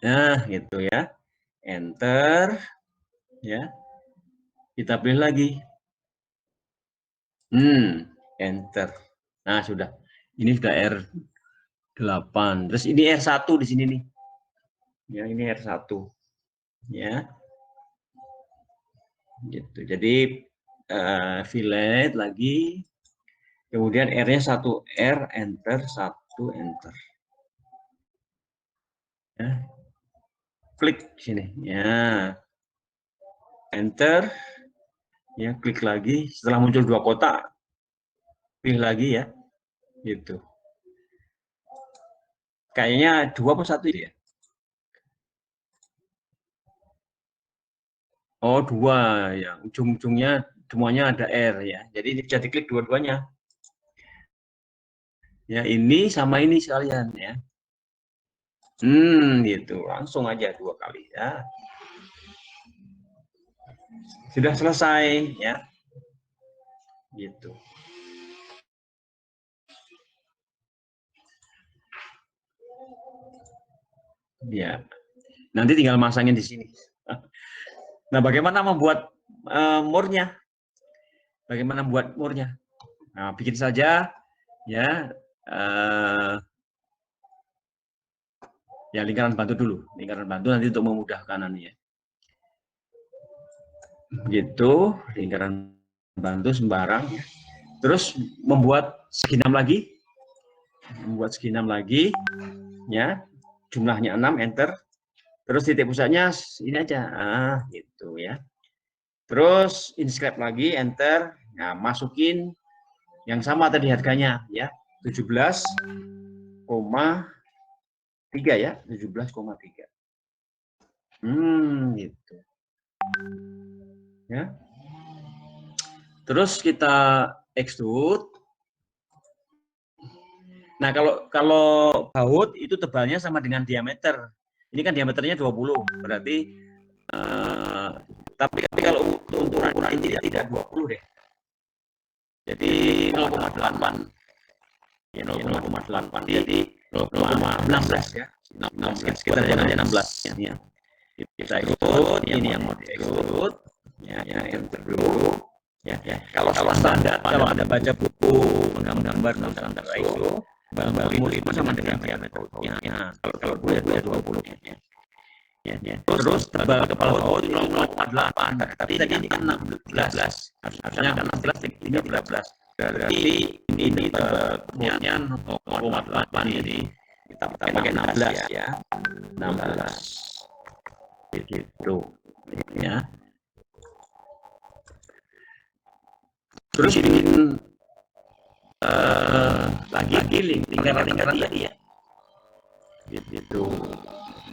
Nah, gitu ya. Enter ya. Kita pilih lagi. Enter. Nah, sudah. Ini sudah R8. Terus ini R1 di sini nih. Ya, ini R1. Ya. Gitu. Jadi fillet lagi. Kemudian R-nya 1 R enter, 1 enter. Ya. Klik sini, ya. Enter, ya klik lagi. Setelah muncul 2 kotak, pilih lagi ya, gitu. Kayaknya 2 apa 1 ya? Oh 2 ya, ujung-ujungnya semuanya ada R ya. Jadi bisa diklik dua-duanya. Ya ini sama ini sekalian ya. Gitu. Langsung aja 2 kali ya. Sudah selesai ya. Gitu. Ya. Nanti tinggal masangin di sini. Nah, bagaimana membuat more-nya? Bagaimana membuat more-nya? Nah, bikin saja ya ya lingkaran bantu dulu. Lingkaran bantu nanti untuk memudahkan nanti ya. Gitu, lingkaran bantu sembarang ya. Terus membuat segi 6 lagi. Membuat segi 6 lagi ya. Jumlahnya 6, enter. Terus titik pusatnya ini aja. Gitu ya. Terus inscribe lagi, enter. Nah, masukin yang sama tadi harganya ya. 17,3 ya. 17,3. Gitu. Ya. Terus kita extrude. Nah, kalau baut itu tebalnya sama dengan diameter. Ini kan diameternya 20, berarti tapi kalau untuk ukuran ini tidak 20 deh. Jadi 0,8. Ya 0,8. Jadi 0,16 ya. 16 sekitar 16 ya. Kita extrude, ini yang mau di-extrude. Ya, enter dulu. Ya. Kalau standar, kalau Anda baca buku menggambar tentang ISO, umur itu sama dengan diameternya. Kalau gue 20 ya. Terus tebal kepala baut 0,8. Tapi tadi kan 16. Harusnya kan 16, 13. Berarti ini tebalnya 0,8 ini. Kita pakai 16 ya. 16. Gitu. Ya. Terus bikin lagi lingkaran tadi ya. Gitu.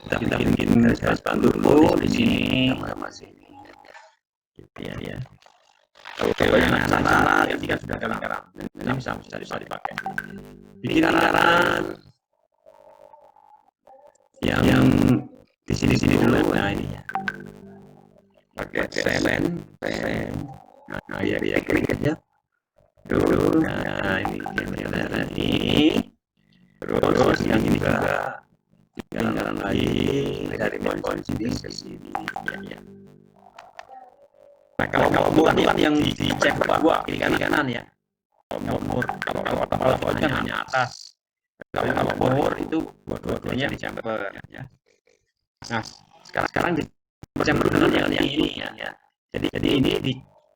Kita bikin garis bantu dulu di sini sama sini. Gitu ya. Kalau yang sana ketika sudah ada lingkaran, ini bisa dipakai. Bikin lingkaran yang di sini dulu. Nah ini ya. Pakai semen. Nah ya klik aja. Dulu. Nah ini. Terus yang ini juga lingkaran lagi dari poin sini ke sini. Ya. Nah kalau bukan yang dicek berdua kiri kanan ya. Kalau kepala bautnya hanya atas. Kalau bor itu dua-duanya dicamper ya. Nah sekarang dicamper dengan yang ini ya. Jadi ini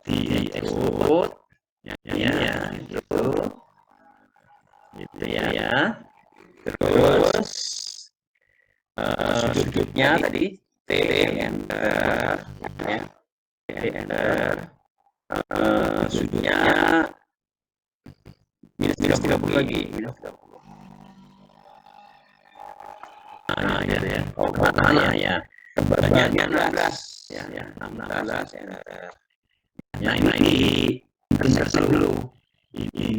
di extrude ya gitu ya. Terus sudutnya tadi T enter ya. Enter sudutnya minus 30 lagi. Nah ya. Oh kemana ya? Kebanyakannya 16 ya. 16 enter. Ya ini intersect dulu. Ini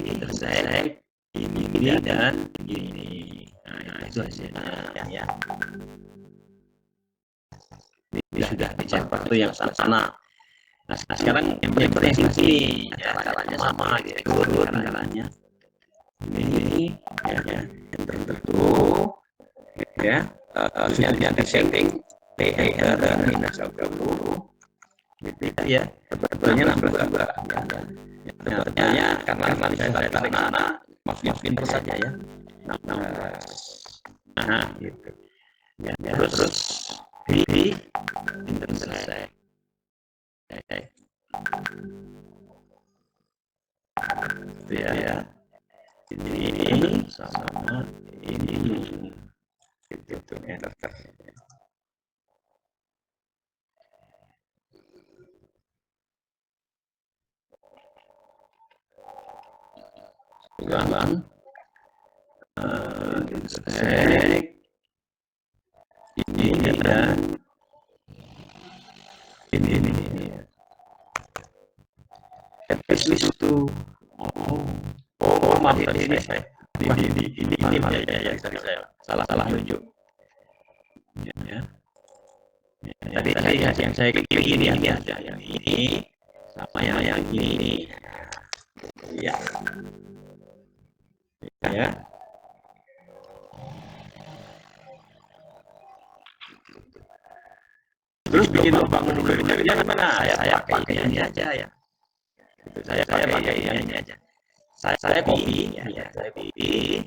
intersect. Ini dan ini. Nah itu hasilnya ya. Ini sudah dicamper tuh yang sana. Nah sekarang yang di sini caranya sama gitu caranya. Ini ya enter dulu ya. Sudutnya di setting TR dan minus 30 gitu ya. Sebetulnya 16 juga ya. Karena saya tarik mana maafin terus saja ya. 16. Nah gitu ya. Terus di selesai. Itu ya. Ini sama ini gitu. Bang. Select ini dan ini. List itu. Maaf tadi ini saya. Ini ya saya salah tunjuk. Ya. Tadi yang saya klik ini ada yang ini sama yang ini. Ya. Ya. Terus bikin lubang dulu dari mana? Saya pakai ini aja ya. Saya pakai ini aja. Saya copy ya, saya pilih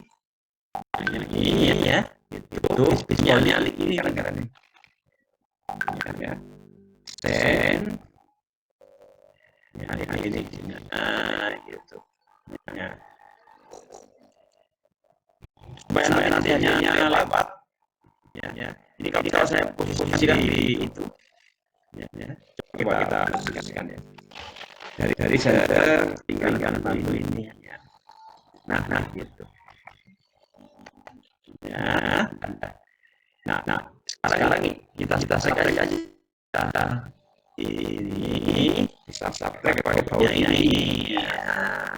ini ya. Itu spesialnya ini kadang-kadang nih. Ya. Send. Ya, ini sini. Nah, gitu. Ya. Supaya nantinya lewat. Ya. Ini kalau saya posisikan di itu. Ya. Coba kita posisikan ya. Dari center tinggalkan batu ini ya. Nah gitu. Ya. Nah, sekarang kita sekali aja. Ini bisa pakai bawah ini.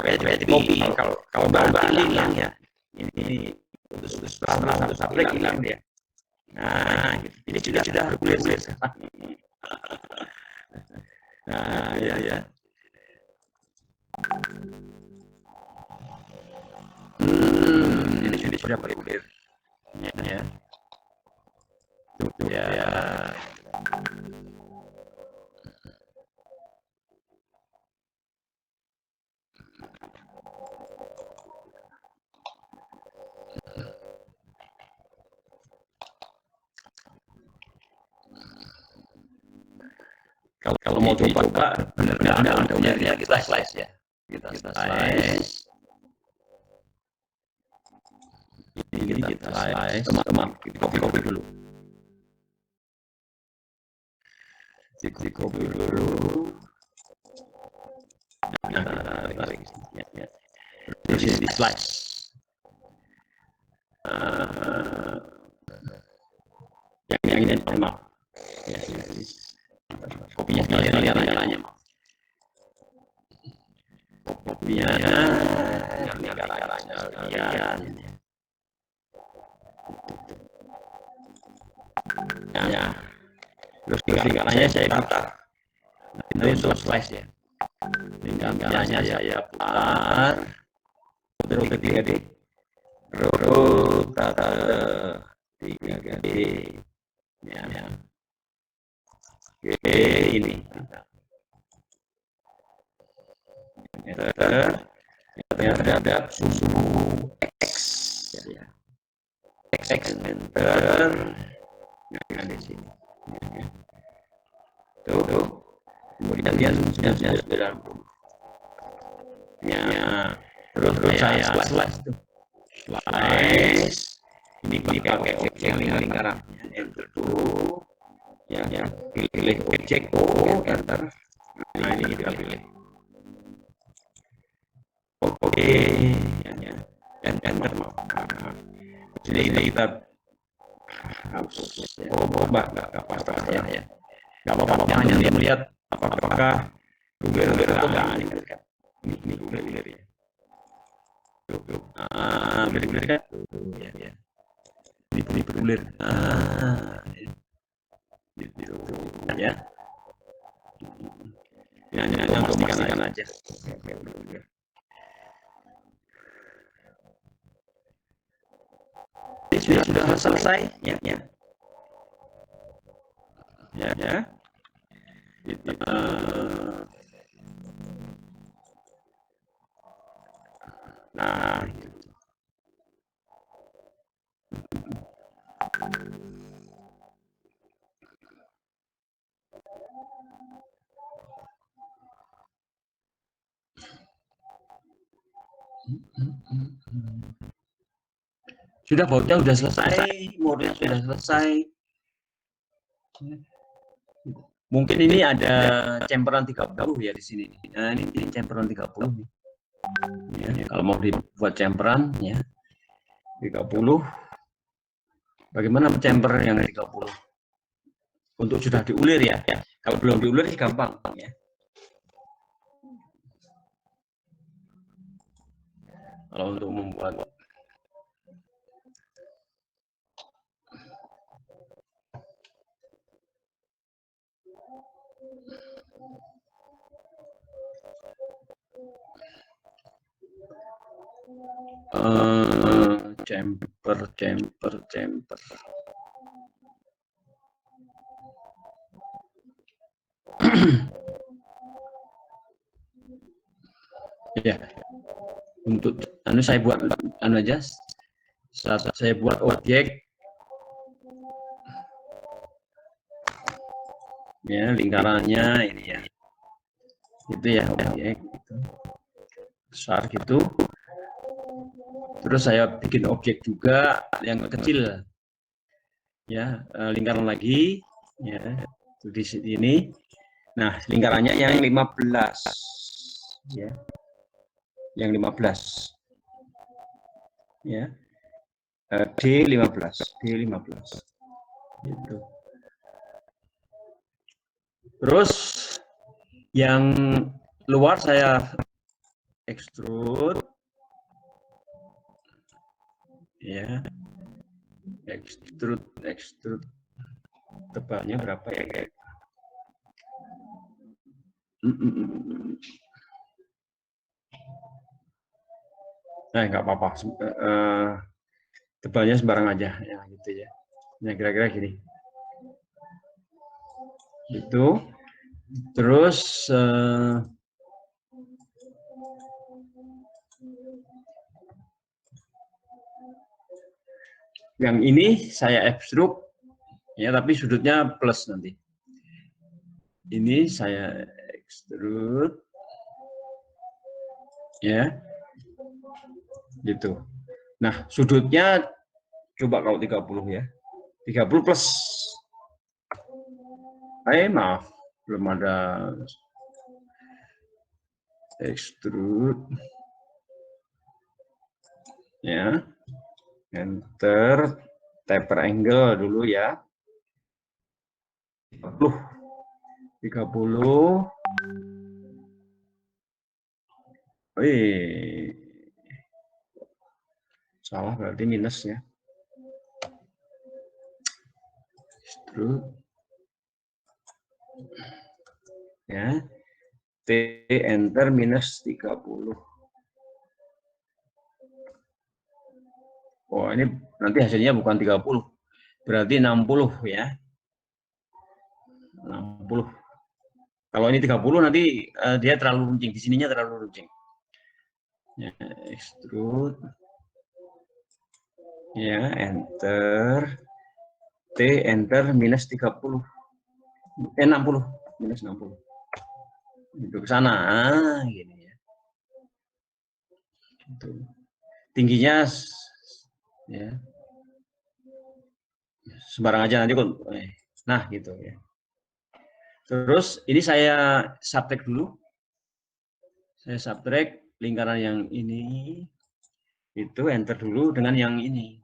Pakai copy kalau bahan hilang ya. Ini untuk subscribe hilang dia. Nah, ini sudah bergulir. Nah, ya. Ini sudah bergulir. Ya. Ya. Kalau mau coba benar-benar ada kita slice ya. Kita slice. Ini kita slice. Teman-teman, copy dulu. Copy dulu. Tarik. Ya. Terus di slice. Yang ini normal. Ya. Kopinya sekalian. Kopinya ya. Terus tinggalannya saya putar. Ini untuk slice ya. Tinggalannya saya putar. Terus 3D. Rotate 3D. Ya. Oke, ini. Ada susu X ya. X enter. Nah, di sini. Tuh. Kemudian dia sudah 90. Ya. Terus saya slice tuh. Slice. Ini pakai objek lingkaran. Enter dulu. Ya. Pilih objek enter. Nah, ini kita pilih. Oke, ya. Dan enter. Jadi kita harus coba nggak apa-apa ya. Nggak apa-apa hanya dia melihat apakah gulir atau nggak. Ini gulir ya. Gulir kan? Ya. Ini gulir. Ya. Hanya untuk memastikan aja. Sudah selesai ya. Nah, sudah bautnya sudah selesai, modenya sudah selesai. Mungkin ini ada chamferan 30 ya di sini. Nah, ini chamferan 30 nih. Ya, kalau mau dibuat chamferan ya 30. Bagaimana chamfer yang 30? Untuk sudah diulir ya. Kalau belum diulir sih gampang ya. Kalau untuk membuat chamfer. Ya, untuk saya buat aja. Saya buat objek ya, lingkarannya ini ya. Itu ya objek gitu. Besar gitu. Terus saya bikin objek juga yang kecil. Ya, lingkaran lagi ya. Di sini. Nah, lingkarannya yang 15 ya. Yang 15 ya. D15 gitu. Terus yang luar saya extrude ya, extrude tebalnya berapa ya kayak nah nggak apa-apa, tebalnya sembarang aja ya gitu ya. Nah kira-kira gini itu. Terus yang ini saya extrude ya, tapi sudutnya plus nanti. Ini saya extrude ya gitu. Nah sudutnya coba kalau 30 ya, 30 plus. Maaf belum ada extrude ya, enter, taper angle dulu ya, 30. Salah berarti minus ya. Extrude ya, T enter minus 30. Oh ini nanti hasilnya bukan 30, berarti 60 ya. 60. Kalau ini 30 nanti dia terlalu runcing, di sininya terlalu runcing. Ya, extrude ya, enter, T enter minus 30. 60 minus 60. Itu ke sana gini ya. Gitu. Tingginya ya sembarang aja nanti kok. Nah gitu ya. Terus ini saya subtract dulu. Saya subtract lingkaran yang ini, itu enter dulu dengan yang ini.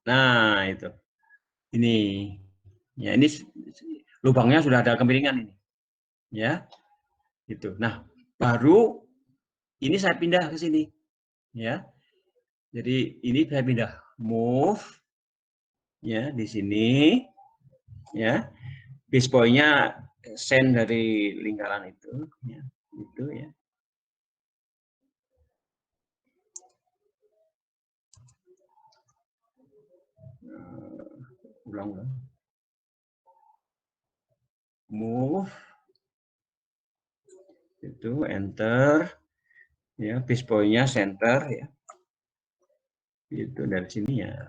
Nah itu, ini ya, ini lubangnya sudah ada kemiringan ini, ya, gitu. Nah baru ini saya pindah ke sini, ya. Jadi ini saya pindah, move, ya di sini, ya. Base point-nya sen dari lingkaran itu, ya, itu ya. Ulang. Move, itu enter, ya, base point-nya center ya. Itu dari sini ya.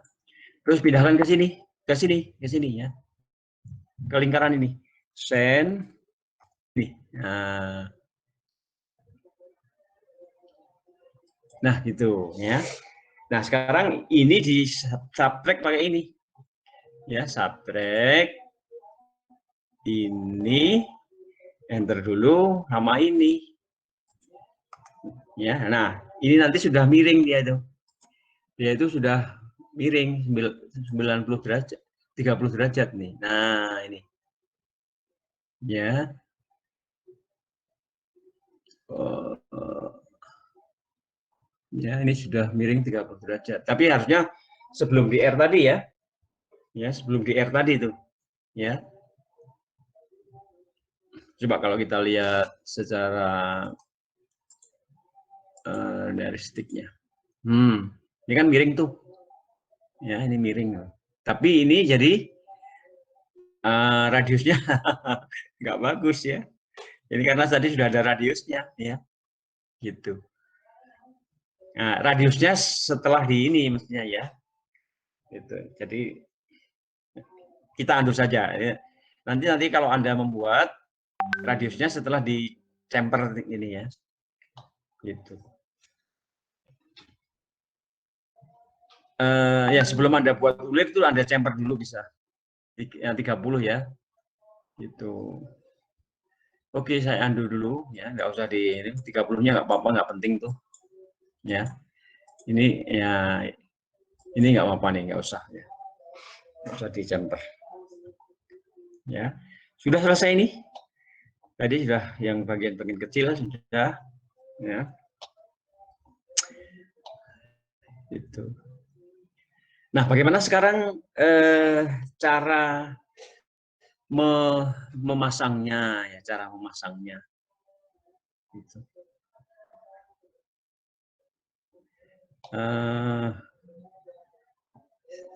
Terus pindahkan ke sini, ya. Ke lingkaran ini. Send nih. Nah, gitu ya. Nah, sekarang ini di subtract pakai ini. Ya, subtract ini, enter dulu sama ini. Ya, nah ini nanti sudah miring dia itu. Dia itu sudah miring 90 derajat, 30 derajat nih. Nah, ini. Ya. Ya, ini sudah miring 30 derajat. Tapi harusnya sebelum di air tadi ya. Ya, sebelum di air tadi itu. Ya. Coba kalau kita lihat secara dari sticknya. Ini kan miring tuh. Ya, ini miring. Tapi ini jadi radiusnya nggak bagus ya. Ini karena tadi sudah ada radiusnya, ya, gitu. Nah, radiusnya setelah di ini mestinya ya, gitu. Jadi kita undur saja. Ya. Nanti kalau Anda membuat radiusnya setelah di chamfer ini ya, gitu. Ya sebelum Anda buat ulir itu Anda chamfer dulu bisa, 30 ya, gitu. Oke, saya undo dulu ya, nggak usah di ini 30-nya nggak apa-apa, nggak penting tuh, ya. Ini ya, ini nggak apa-apa nih, nggak usah ya, nggak usah di chamfer. Ya, sudah selesai ini. Tadi sudah yang bagian-bagian kecil sudah, ya. Itu. Nah, bagaimana sekarang cara memasangnya ya, cara memasangnya. Gitu.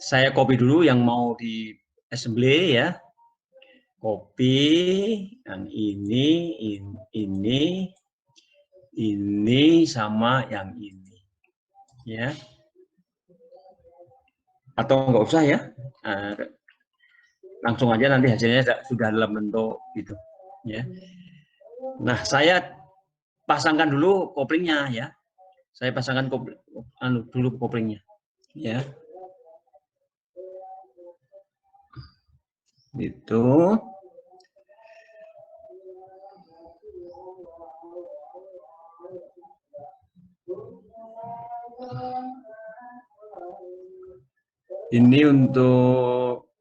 Saya copy dulu yang mau di assembly ya. Copy yang ini sama yang ini, ya. Atau enggak usah ya. Langsung aja nanti hasilnya sudah dalam bentuk gitu, ya. Nah, saya pasangkan dulu koplingnya ya. Saya pasangkan dulu koplingnya, ya. Itu. Ini untuk,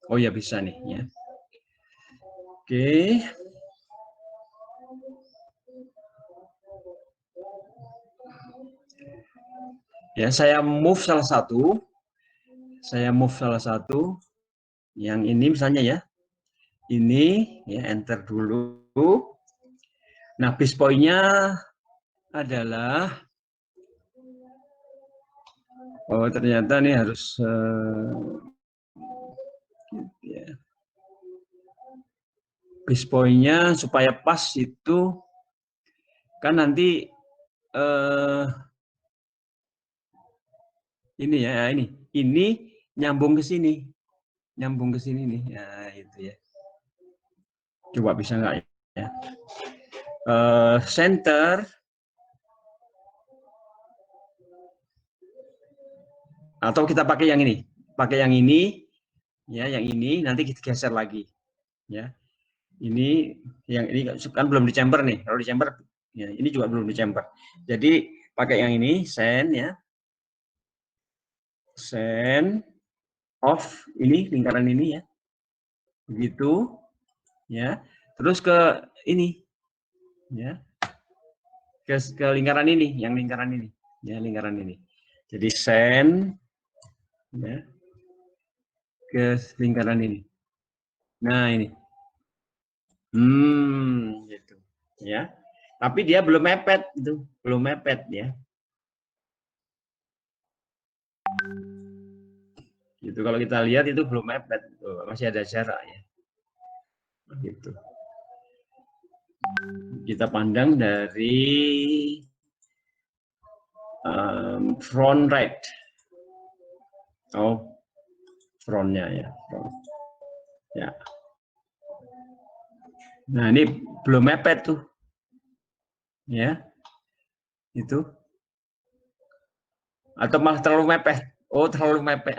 oh ya bisa nih ya. Oke. Ya, saya move salah satu. Yang ini misalnya ya. Ini ya, enter dulu. Nah, base point-nya adalah, oh ternyata nih harus ya. Base point-nya supaya pas itu kan nanti ini ya, ini nyambung ke sini nih, ya itu ya. Coba bisa nggak ya? Center atau kita pakai yang ini ya, yang ini nanti kita geser lagi ya. Ini yang ini kan belum di chamber nih. Kalau di chamber ya, ini juga belum di chamber. Jadi pakai yang ini send ya. Send off ini lingkaran ini ya. Begitu ya. Terus ke ini ya. Ke lingkaran ini, yang lingkaran ini. Ya, lingkaran ini. Jadi send ya ke lingkaran ini. Nah, ini. Gitu. Ya. Tapi dia belum mepet itu, belum mepet ya. Gitu. Kalau kita lihat itu belum mepet, masih ada jarak ya. Gitu. Kita pandang dari front right. Oh, frontnya ya. Front. Ya. Nah, ini belum mepet tuh. Ya. Itu. Atau malah terlalu mepet. Oh, terlalu mepet.